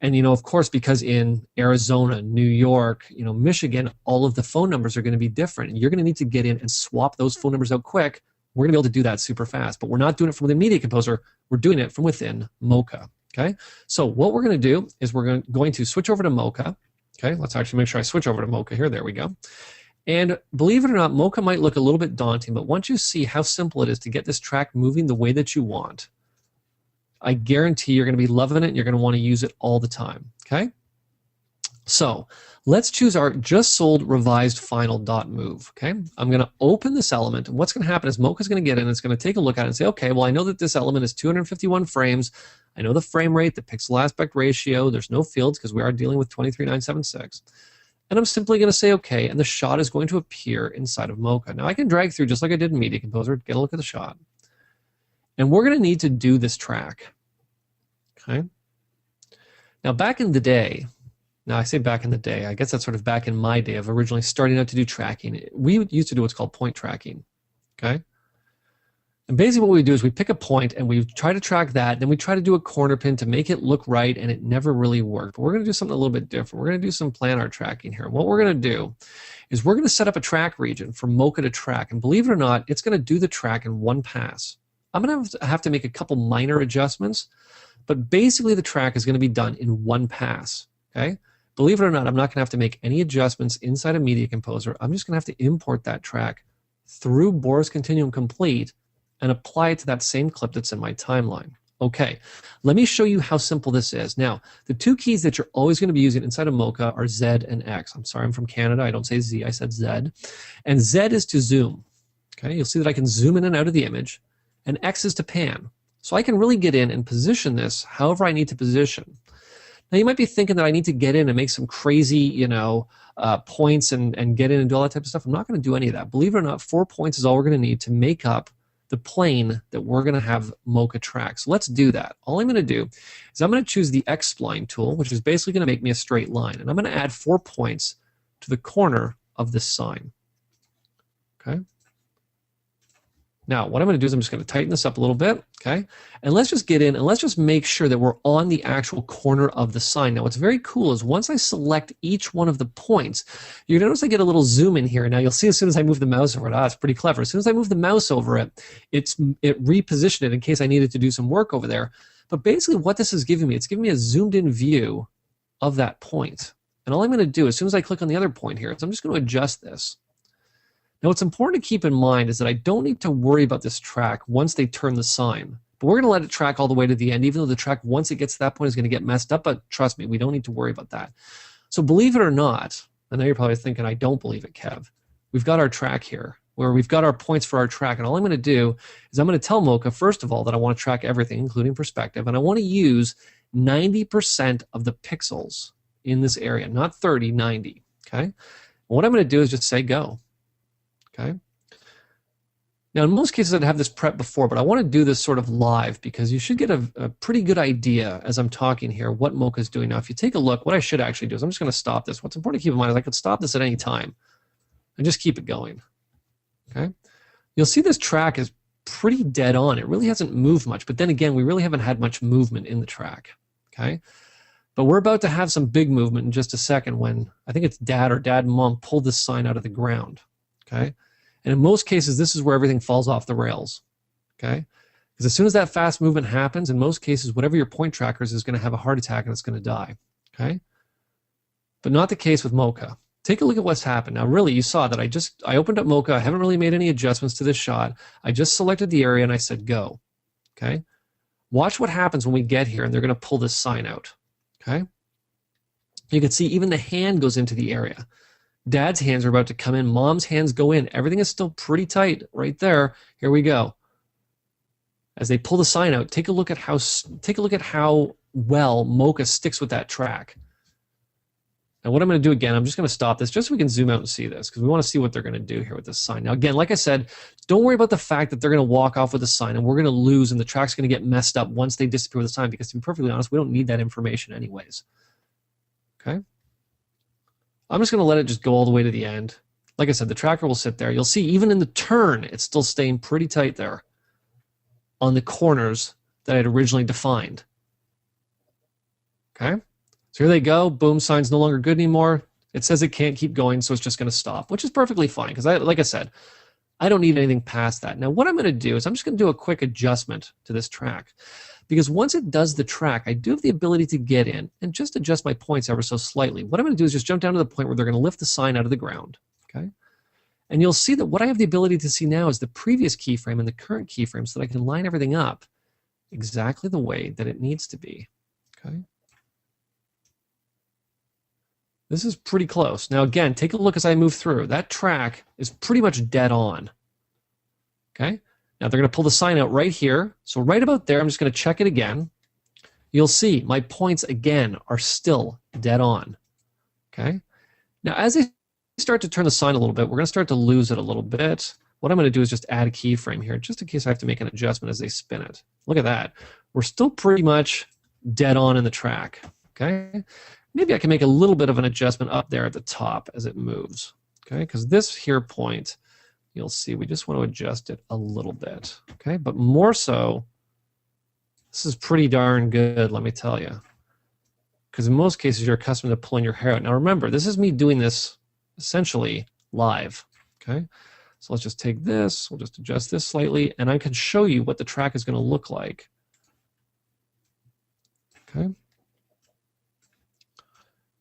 And, of course, because in Arizona, New York, Michigan, all of the phone numbers are going to be different. And you're going to need to get in and swap those phone numbers out quick. We're going to be able to do that super fast. But we're not doing it from within Media Composer. We're doing it from within Mocha. Okay? So what we're going to do is we're going to switch over to Mocha. Okay? Let's actually make sure I switch over to Mocha here. There we go. And believe it or not, Mocha might look a little bit daunting, but once you see how simple it is to get this track moving the way that you want, I guarantee you're going to be loving it and you're going to want to use it all the time, okay? So let's choose our just sold revised final dot move, okay? I'm going to open this element, and what's going to happen is Mocha's going to get in, it's going to take a look at it and say, okay, well, I know that this element is 251 frames. I know the frame rate, the pixel aspect ratio. There's no fields because we are dealing with 23976. And I'm simply going to say okay, and the shot is going to appear inside of Mocha. Now I can drag through just like I did in Media Composer, get a look at the shot. And we're going to need to do this track. Okay. Now back in the day, now I say back in the day, I guess that's sort of back in my day of originally starting out to do tracking. We used to do what's called point tracking. Okay. And basically what we do is we pick a point and we try to track that, then we try to do a corner pin to make it look right, and it never really worked. But we're going to do something a little bit different. We're going to do some planar tracking here. And what we're going to do is we're going to set up a track region for Mocha to track. And believe it or not, it's going to do the track in one pass. I'm going to have to make a couple minor adjustments, but basically the track is going to be done in one pass. Okay? Believe it or not, I'm not going to have to make any adjustments inside of Media Composer. I'm just going to have to import that track through Boris Continuum Complete and apply it to that same clip that's in my timeline. Okay, let me show you how simple this is. Now, the two keys that you're always going to be using inside of Mocha are Z and X. I'm sorry, I'm from Canada. I don't say Z, I said Z. And Z is to zoom. Okay, you'll see that I can zoom in and out of the image. And X is to pan. So I can really get in and position this however I need to position. Now, you might be thinking that I need to get in and make some crazy, points and get in and do all that type of stuff. I'm not going to do any of that. Believe it or not, 4 points is all we're going to need to make up the plane that we're going to have Mocha track. So let's do that. All I'm going to do is I'm going to choose the X-spline tool, which is basically going to make me a straight line. And I'm going to add 4 points to the corner of this sign. Okay. Now, what I'm going to do is I'm just going to tighten this up a little bit, okay? And let's just get in and let's just make sure that we're on the actual corner of the sign. Now, what's very cool is once I select each one of the points, you notice I get a little zoom in here. Now, you'll see as soon as I move the mouse over it, it's pretty clever. As soon as I move the mouse over it, it repositioned it in case I needed to do some work over there. But basically what this is giving me, it's giving me a zoomed in view of that point. And all I'm going to do, as soon as I click on the other point here, is I'm just going to adjust this. Now, what's important to keep in mind is that I don't need to worry about this track once they turn the sign. But we're going to let it track all the way to the end, even though the track, once it gets to that point, is going to get messed up. But trust me, we don't need to worry about that. So believe it or not, I know you're probably thinking, I don't believe it, Kev. We've got our track here, where we've got our points for our track. And all I'm going to do is I'm going to tell Mocha, first of all, that I want to track everything, including perspective. And I want to use 90% of the pixels in this area, not 30, 90. Okay? And what I'm going to do is just say go. Okay. Now, in most cases, I'd have this prep before, but I want to do this sort of live because you should get a pretty good idea as I'm talking here what Mocha is doing. Now, if you take a look, what I should actually do is I'm just going to stop this. What's important to keep in mind is I could stop this at any time and just keep it going. Okay. You'll see this track is pretty dead on. It really hasn't moved much, but then again, we really haven't had much movement in the track. Okay. But we're about to have some big movement in just a second when I think it's Dad and Mom pulled this sign out of the ground. Okay. And in most cases, this is where everything falls off the rails. okay? Because as soon as that fast movement happens, in most cases, whatever your point tracker is going to have a heart attack and it's going to die, okay? But not the case with mocha. Take a look at what's happened. Now, really, you saw that I opened up mocha. I haven't really made any adjustments to this shot. I just selected the area and I said go, okay? Watch what happens when we get here and they're going to pull this sign out, okay? You can see even the hand goes into the area. Dad's hands are about to come in. Mom's hands go in. Everything is still pretty tight right there. Here we go. As they pull the sign out, take a look at how well mocha sticks with that track. Now what I'm going to do again, I'm just going to stop this just so we can zoom out and see this because we want to see what they're going to do here with this sign. Now again, like I said, don't worry about the fact that they're going to walk off with the sign and we're going to lose and the track's going to get messed up once they disappear with the sign because to be perfectly honest, we don't need that information anyways. Okay? I'm just going to let it just go all the way to the end. Like I said, the tracker will sit there. You'll see even in the turn, it's still staying pretty tight there on the corners that I had originally defined. Okay? So here they go. Boom, sign's no longer good anymore. It says it can't keep going, so it's just going to stop, which is perfectly fine because, like I said, I don't need anything past that. Now, what I'm going to do is I'm just going to do a quick adjustment to this track because once it does the track, I do have the ability to get in and just adjust my points ever so slightly. What I'm going to do is just jump down to the point where they're going to lift the sign out of the ground. Okay? And you'll see that what I have the ability to see now is the previous keyframe and the current keyframe so that I can line everything up exactly the way that it needs to be. Okay? This is pretty close. Now again, take a look as I move through. That track is pretty much dead on. Okay? Now they're going to pull the sign out right here. So right about there, I'm just going to check it again. You'll see my points again are still dead on. Okay? Now as they start to turn the sign a little bit, we're going to start to lose it a little bit. What I'm going to do is just add a keyframe here, just in case I have to make an adjustment as they spin it. Look at that. We're still pretty much dead on in the track. Okay? Maybe I can make a little bit of an adjustment up there at the top as it moves. Okay? Because this here point, you'll see we just want to adjust it a little bit. Okay? But more so, this is pretty darn good, let me tell you. Because in most cases, you're accustomed to pulling your hair out. Now remember, this is me doing this essentially live. Okay? So let's just take this, we'll just adjust this slightly, and I can show you what the track is going to look like. Okay?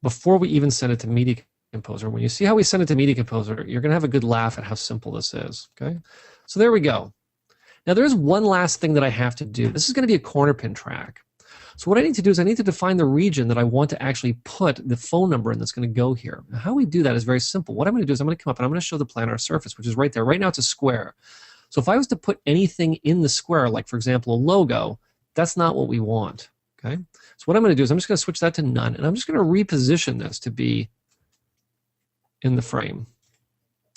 Before we even send it to Media Composer. When you see how we send it to Media Composer, you're going to have a good laugh at how simple this is. Okay? So there we go. Now there's one last thing that I have to do. This is going to be a corner pin track. So what I need to do is I need to define the region that I want to actually put the phone number in that's going to go here. Now how we do that is very simple. What I'm going to do is I'm going to come up and I'm going to show the planar surface, which is right there. Right now it's a square. So if I was to put anything in the square, like for example a logo, that's not what we want. Okay? So what I'm going to do is I'm just going to switch that to none, and I'm just going to reposition this to be in the frame.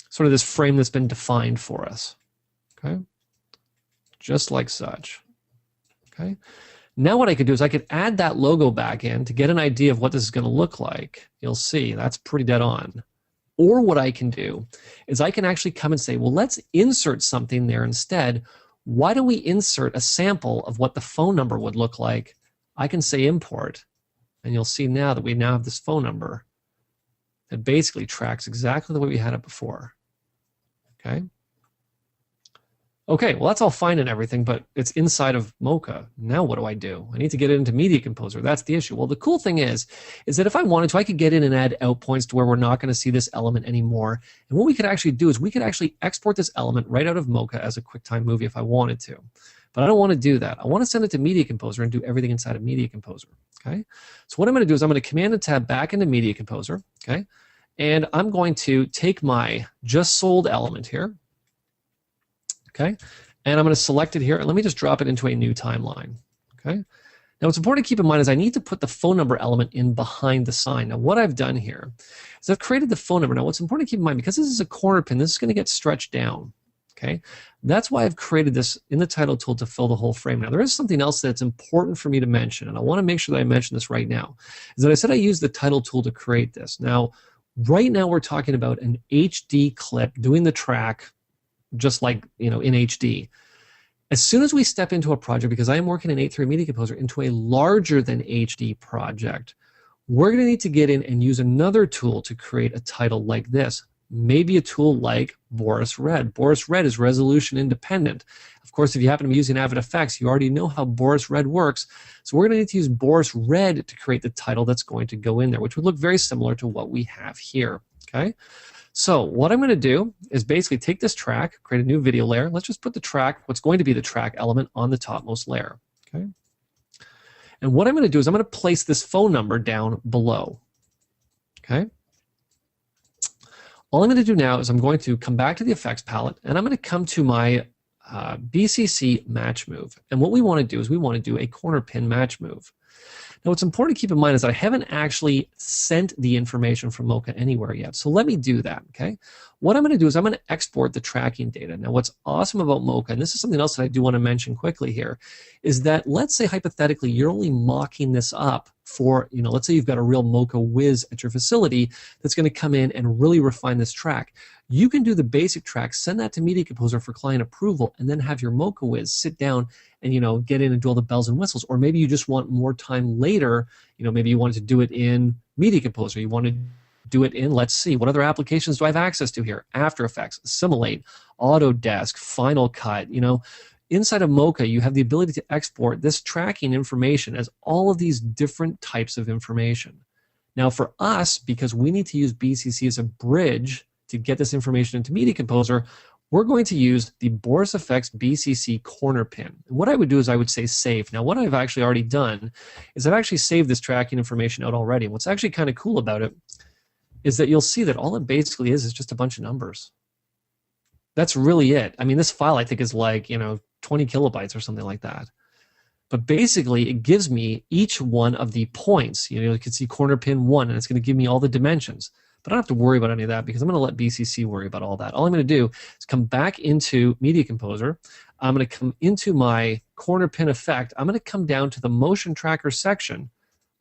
Sort of this frame that's been defined for us. Okay? Just like such. Okay? Now what I could do is I could add that logo back in to get an idea of what this is going to look like. You'll see that's pretty dead on. Or what I can do is I can actually come and say, well, let's insert something there instead. Why don't we insert a sample of what the phone number would look like? I can say import, and you'll see now that we now have this phone number that basically tracks exactly the way we had it before. Okay? Okay, well that's all fine and everything, but it's inside of Mocha. Now what do? I need to get it into Media Composer. That's the issue. Well, the cool thing is that if I wanted to, I could get in and add out points to where we're not going to see this element anymore. And what we could actually do is we could actually export this element right out of Mocha as a QuickTime movie if I wanted to. But I don't want to do that. I want to send it to Media Composer and do everything inside of Media Composer. Okay? So what I'm going to do is I'm going to Command and Tab back into Media Composer. Okay? And I'm going to take my just sold element here. Okay? And I'm going to select it here, and let me just drop it into a new timeline. Okay? Now what's important to keep in mind is I need to put the phone number element in behind the sign. Now what I've done here is I've created the phone number. Now what's important to keep in mind, because this is a corner pin, this is going to get stretched down. Okay? That's why I've created this in the title tool to fill the whole frame. Now there is something else that's important for me to mention, and I want to make sure that I mention this right now, is that I said I used the title tool to create this. Now, right now we're talking about an HD clip doing the track just like, in HD. As soon as we step into a project, because I am working in 8.3 Media Composer, into a larger than HD project, we're going to need to get in and use another tool to create a title like this. maybe a tool like Boris Red. Boris Red is resolution independent. Of course, if you happen to be using Avid Effects, you already know how Boris Red works. So we're going to need to use Boris Red to create the title that's going to go in there, which would look very similar to what we have here. Okay. So what I'm going to do is basically take this track, create a new video layer. Let's just put the track, what's going to be the track element, on the topmost layer. Okay. And what I'm going to do is I'm going to place this phone number down below. Okay. All I'm going to do now is I'm going to come back to the effects palette, and I'm going to come to my BCC match move. And what we want to do is we want to do a corner pin match move. Now, what's important to keep in mind is that I haven't actually sent the information from Mocha anywhere yet. So let me do that, okay? What I'm going to do is I'm going to export the tracking data. Now, what's awesome about Mocha, and this is something else that I do want to mention quickly here, is that let's say hypothetically you're only mocking this up for, let's say you've got a real Mocha whiz at your facility that's going to come in and really refine this track. You can do the basic track, send that to Media Composer for client approval, and then have your Mocha whiz sit down and get in and do all the bells and whistles. Or maybe you just want more time later. Maybe you wanted to do it in Media Composer. You want to do it in, let's see, what other applications do I have access to here? After Effects, Simulate, Autodesk, Final Cut. Inside of Mocha, you have the ability to export this tracking information as all of these different types of information. Now for us, because we need to use BCC as a bridge to get this information into Media Composer, we're going to use the Boris Effects BCC corner pin. And what I would do is I would say save. Now what I've actually already done is I've actually saved this tracking information out already. And what's actually kind of cool about it is that you'll see that all it basically is just a bunch of numbers. That's really it. I mean, this file I think is like, 20 kilobytes or something like that. But basically it gives me each one of the points. You can see corner pin 1, and it's going to give me all the dimensions. But I don't have to worry about any of that because I'm going to let BCC worry about all that. All I'm going to do is come back into Media Composer. I'm going to come into my corner pin effect. I'm going to come down to the motion tracker section.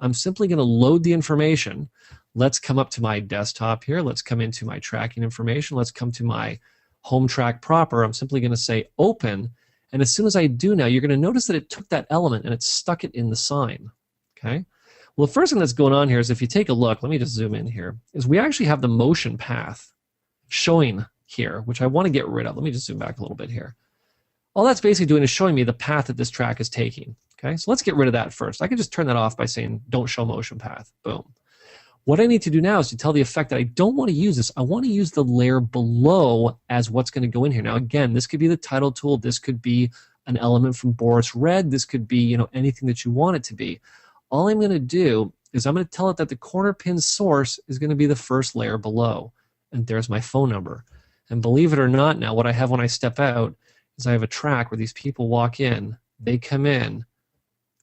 I'm simply going to load the information. Let's come up to my desktop here. Let's come into my tracking information. Let's come to my home track proper. I'm simply going to say open. And as soon as I do now, you're going to notice that it took that element and it stuck it in the sign. Okay. Well, the first thing that's going on here is if you take a look, let me just zoom in here, is we actually have the motion path showing here, which I want to get rid of. Let me just zoom back a little bit here. All that's basically doing is showing me the path that this track is taking. Okay, so let's get rid of that first. I can just turn that off by saying don't show motion path. Boom. What I need to do now is to tell the effect that I don't want to use this. I want to use the layer below as what's going to go in here. Now, again, this could be the title tool. This could be an element from Boris Red. This could be, anything that you want it to be. All I'm going to do is I'm going to tell it that the corner pin source is going to be the first layer below. And there's my phone number. And believe it or not now, what I have when I step out is I have a track where these people walk in, they come in,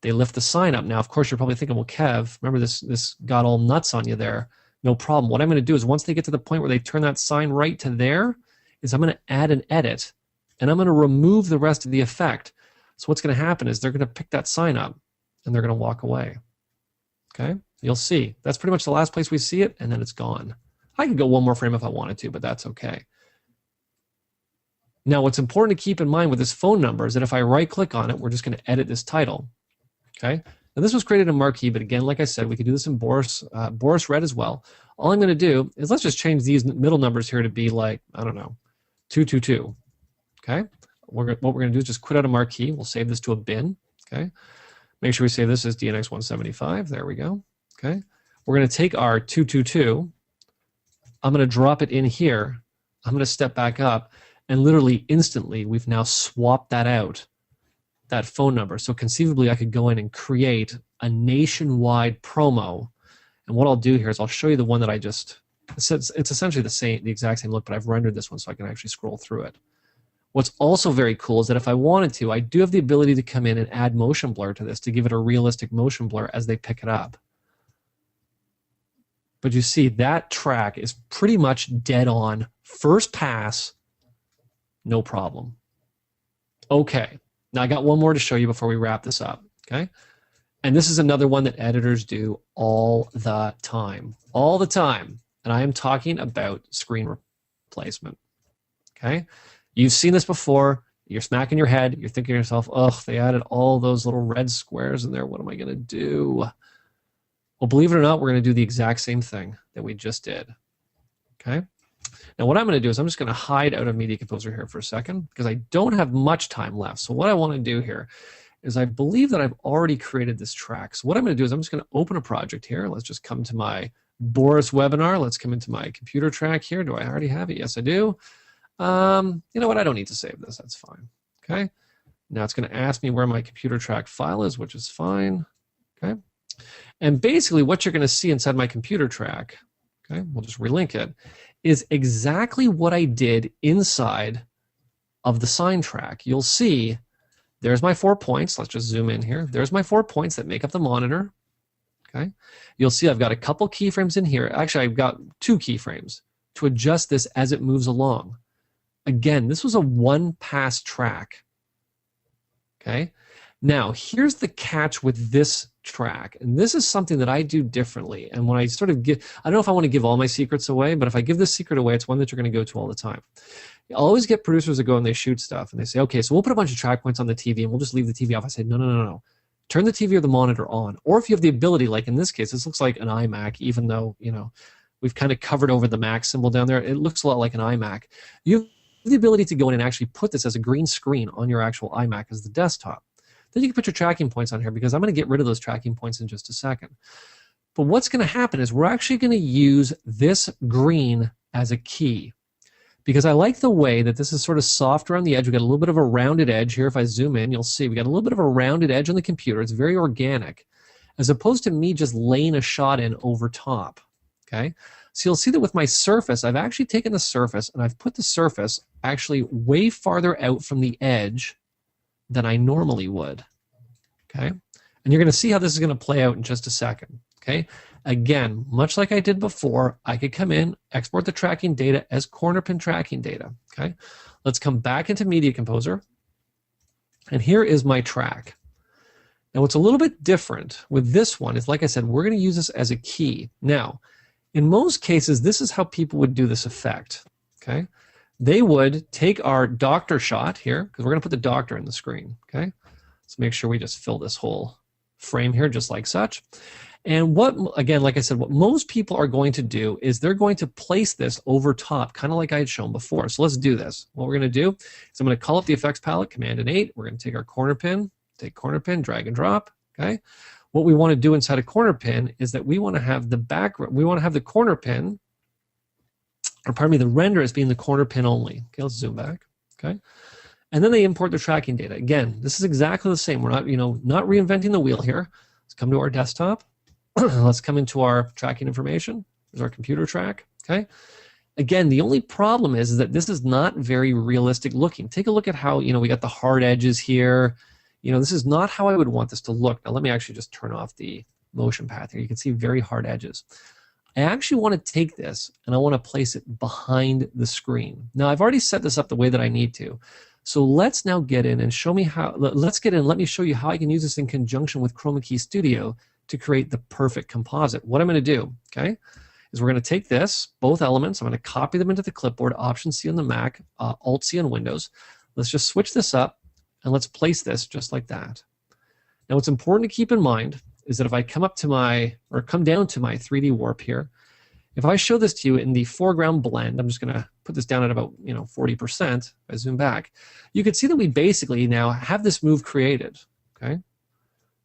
they lift the sign up. Now, of course, you're probably thinking, well, Kev, remember this got all nuts on you there. No problem. What I'm going to do is once they get to the point where they turn that sign right to there, is I'm going to add an edit, and I'm going to remove the rest of the effect. So what's going to happen is they're going to pick that sign up, and they're going to walk away. Okay? You'll see. That's pretty much the last place we see it, and then it's gone. I could go one more frame if I wanted to, but that's okay. Now, what's important to keep in mind with this phone number is that if I right-click on it, we're just going to edit this title. Okay? Now, this was created in Marquee, but again, like I said, we could do this in Boris Red as well. All I'm going to do is let's just change these middle numbers here to be like, I don't know, 222. Okay? What we're going to do is just quit out of Marquee. We'll save this to a bin. Okay? Make sure we save this as DNX 175. There we go. Okay? We're going to take our 222. I'm going to drop it in here. I'm going to step back up, and literally instantly we've now swapped that out, that phone number. So conceivably I could go in and create a nationwide promo. And what I'll do here is I'll show you the one that I just, it's essentially the exact same look, but I've rendered this one so I can actually scroll through it. What's also very cool is that if I wanted to, I do have the ability to come in and add motion blur to this to give it a realistic motion blur as they pick it up. But you see, that track is pretty much dead on. First pass, no problem. Okay, now I got one more to show you before we wrap this up, okay? And this is another one that editors do all the time. All the time. And I am talking about screen replacement, okay? You've seen this before. You're smacking your head. You're thinking to yourself, oh, they added all those little red squares in there. What am I going to do? Well, believe it or not, we're going to do the exact same thing that we just did. Okay? Now what I'm going to do is I'm just going to hide out of Media Composer here for a second because I don't have much time left. So what I want to do here is I believe that I've already created this track. So what I'm going to do is I'm just going to open a project here. Let's just come to my Boris webinar. Let's come into my computer track here. Do I already have it? Yes, I do. You know what? I don't need to save this. That's fine. Okay. Now it's going to ask me where my computer track file is, which is fine. Okay. And basically what you're going to see inside my computer track, okay, we'll just relink it, is exactly what I did inside of the sine track. You'll see there's my 4 points. Let's just zoom in here. There's my 4 points that make up the monitor. Okay. You'll see I've got a couple keyframes in here. Actually, I've got 2 keyframes to adjust this as it moves along. Again, this was a one-pass track. Okay. Now, here's the catch with this track, and this is something that I do differently. And when I sort of give, I don't know if I want to give all my secrets away, but if I give this secret away, it's one that you're going to go to all the time. I'll always get producers that go and they shoot stuff, and they say, okay, so we'll put a bunch of track points on the TV, and we'll just leave the TV off. I say, no, no, no, no. Turn the TV or the monitor on. Or if you have the ability, like in this case, this looks like an iMac, even though, you know, we've kind of covered over the Mac symbol down there. It looks a lot like an iMac. You have the ability to go in and actually put this as a green screen on your actual iMac as the desktop. Then you can put your tracking points on here because I'm going to get rid of those tracking points in just a second. But what's going to happen is we're actually going to use this green as a key because I like the way that this is sort of soft around the edge. We got a little bit of a rounded edge here. If I zoom in, you'll see we got a little bit of a rounded edge on the computer. It's very organic as opposed to me just laying a shot in over top. Okay. So you'll see that with my surface, I've actually taken the surface and I've put the surface actually way farther out from the edge than I normally would. Okay. And you're going to see how this is going to play out in just a second. Okay. Again, much like I did before, I could come in, export the tracking data as corner pin tracking data. Okay. Let's come back into Media Composer. And here is my track. Now, what's a little bit different with this one is, like I said, we're going to use this as a key. Now, in most cases, this is how people would do this effect. Okay. They would take our doctor shot here, because we're going to put the doctor in the screen. Okay. Let's make sure we just fill this whole frame here just like such. And what, again, like I said, what most people are going to do is they're going to place this over top, kind of like I had shown before. So let's do this. What we're going to do is I'm going to call up the effects palette, Command and 8. We're going to take our corner pin, take corner pin, drag and drop. Okay. What we want to do inside a corner pin is that we want to have the background, we want to have the corner pin, or pardon me, the render as being the corner pin only. Okay, let's zoom back. Okay. And then they import the tracking data. Again, this is exactly the same. We're not, not reinventing the wheel here. Let's come to our desktop. Let's come into our tracking information. There's our computer track. Okay. Again, the only problem is that this is not very realistic looking. Take a look at how, we got the hard edges here. This is not how I would want this to look. Now, let me actually just turn off the motion path here. You can see very hard edges. I actually want to take this and I want to place it behind the screen. Now, I've already set this up the way that I need to. So let's now get in and show me how, let's get in, let me show you how I can use this in conjunction with Chroma Key Studio to create the perfect composite. What I'm going to do, okay, is we're going to take this, both elements, I'm going to copy them into the clipboard, Option-C on the Mac, Alt-C on Windows. Let's just switch this up and let's place this just like that. Now, what's important to keep in mind is that if I come up to my, or come down to my 3D warp here, if I show this to you in the foreground blend, I'm just going to put this down at about 40%. If I zoom back, you can see that we basically now have this move created. Okay,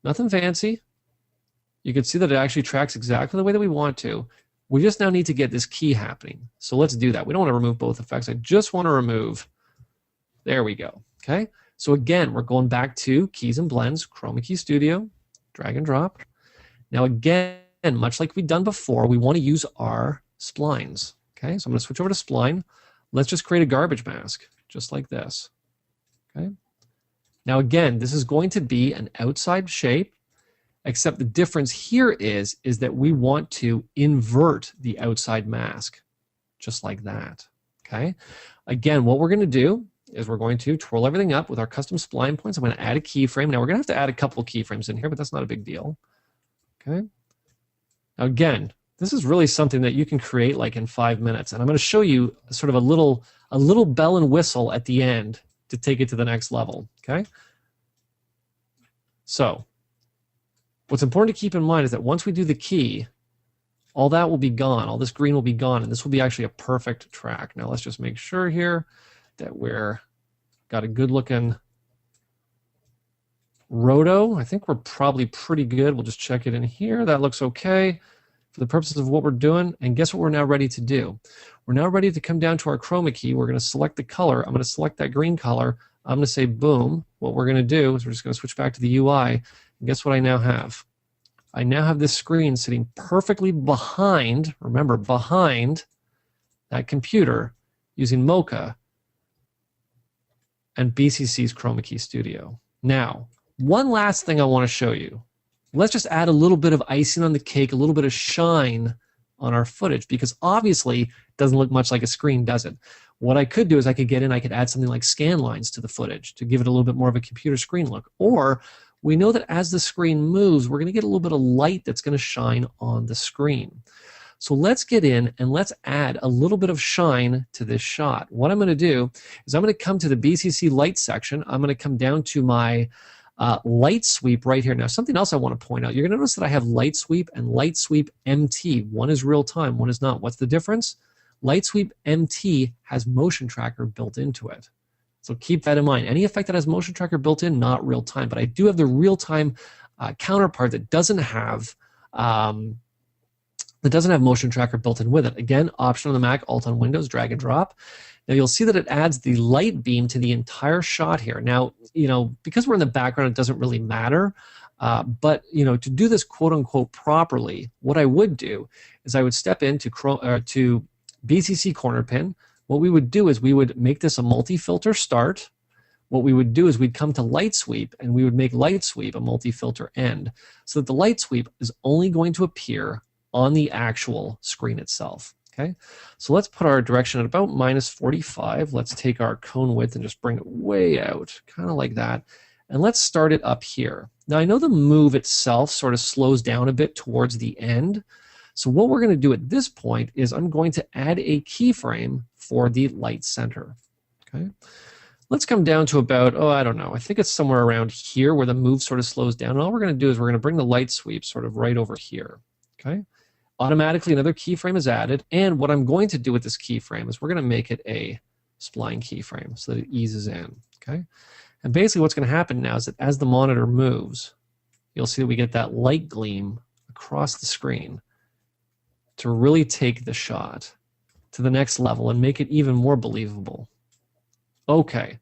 nothing fancy. You can see that it actually tracks exactly the way that we want to. We just now need to get this key happening. So let's do that. We don't want to remove both effects. I just want to remove. There we go. Okay. So again, we're going back to keys and blends, Chroma Key Studio, drag and drop. Now again, much like we've done before, we want to use our splines. Okay, so I'm going to switch over to spline. Let's just create a garbage mask, just like this. Okay. Now again, this is going to be an outside shape, except the difference here is that we want to invert the outside mask, just like that. Okay. Again, what we're going to do is we're going to twirl everything up with our custom spline points. I'm going to add a keyframe. Now we're going to have to add a couple of keyframes in here, but that's not a big deal. Okay. Now again, this is really something that you can create like in 5 minutes, and I'm going to show you sort of a little bell and whistle at the end to take it to the next level. Okay. So what's important to keep in mind is that once we do the key, all that will be gone. All this green will be gone, and this will be actually a perfect track. Now let's just make sure here that we're got a good looking roto. I think we're probably pretty good. We'll just check it in here. That looks okay for the purposes of what we're doing. And guess what we're now ready to do? We're now ready to come down to our chroma key. We're going to select the color. I'm going to select that green color. I'm going to say boom. What we're going to do is we're just going to switch back to the UI. And guess what I now have? I now have this screen sitting perfectly behind, remember, behind that computer using Mocha and BCC's Chroma Key Studio. Now, one last thing I want to show you. Let's just add a little bit of icing on the cake, a little bit of shine on our footage, because obviously it doesn't look much like a screen, does it? What I could do is I could get in, I could add something like scan lines to the footage to give it a little bit more of a computer screen look. Or we know that as the screen moves, we're going to get a little bit of light that's going to shine on the screen. So let's get in and let's add a little bit of shine to this shot. What I'm going to do is I'm going to come to the BCC light section. I'm going to come down to my light sweep right here. Now, something else I want to point out. You're going to notice that I have light sweep and light sweep MT. One is real time, one is not. What's the difference? Light sweep MT has motion tracker built into it. So keep that in mind. Any effect that has motion tracker built in, not real time. But I do have the real time counterpart that doesn't have motion tracker built in with it. Again, Option on the Mac, Alt on Windows, drag and drop. Now you'll see that it adds the light beam to the entire shot here. Now, because we're in the background, it doesn't really matter. But to do this quote unquote properly, what I would do is I would step into to BCC corner pin. What we would do is we would make this a multi-filter start. What we would do is we'd come to light sweep and we would make light sweep a multi-filter end, so that the light sweep is only going to appear on the actual screen itself. Okay, so let's put our direction at about -45. Let's take our cone width and just bring it way out, kind of like that. And let's start it up here. Now I know the move itself sort of slows down a bit towards the end. So what we're going to do at this point is I'm going to add a keyframe for the light center. Okay, let's come down to about, I don't know, I think it's somewhere around here where the move sort of slows down. And all we're going to do is we're going to bring the light sweep sort of right over here. Okay. Automatically another keyframe is added, and what I'm going to do with this keyframe is we're going to make it a spline keyframe so that it eases in. Okay, and basically what's going to happen now is that as the monitor moves, you'll see that we get that light gleam across the screen to really take the shot to the next level and make it even more believable. Okay,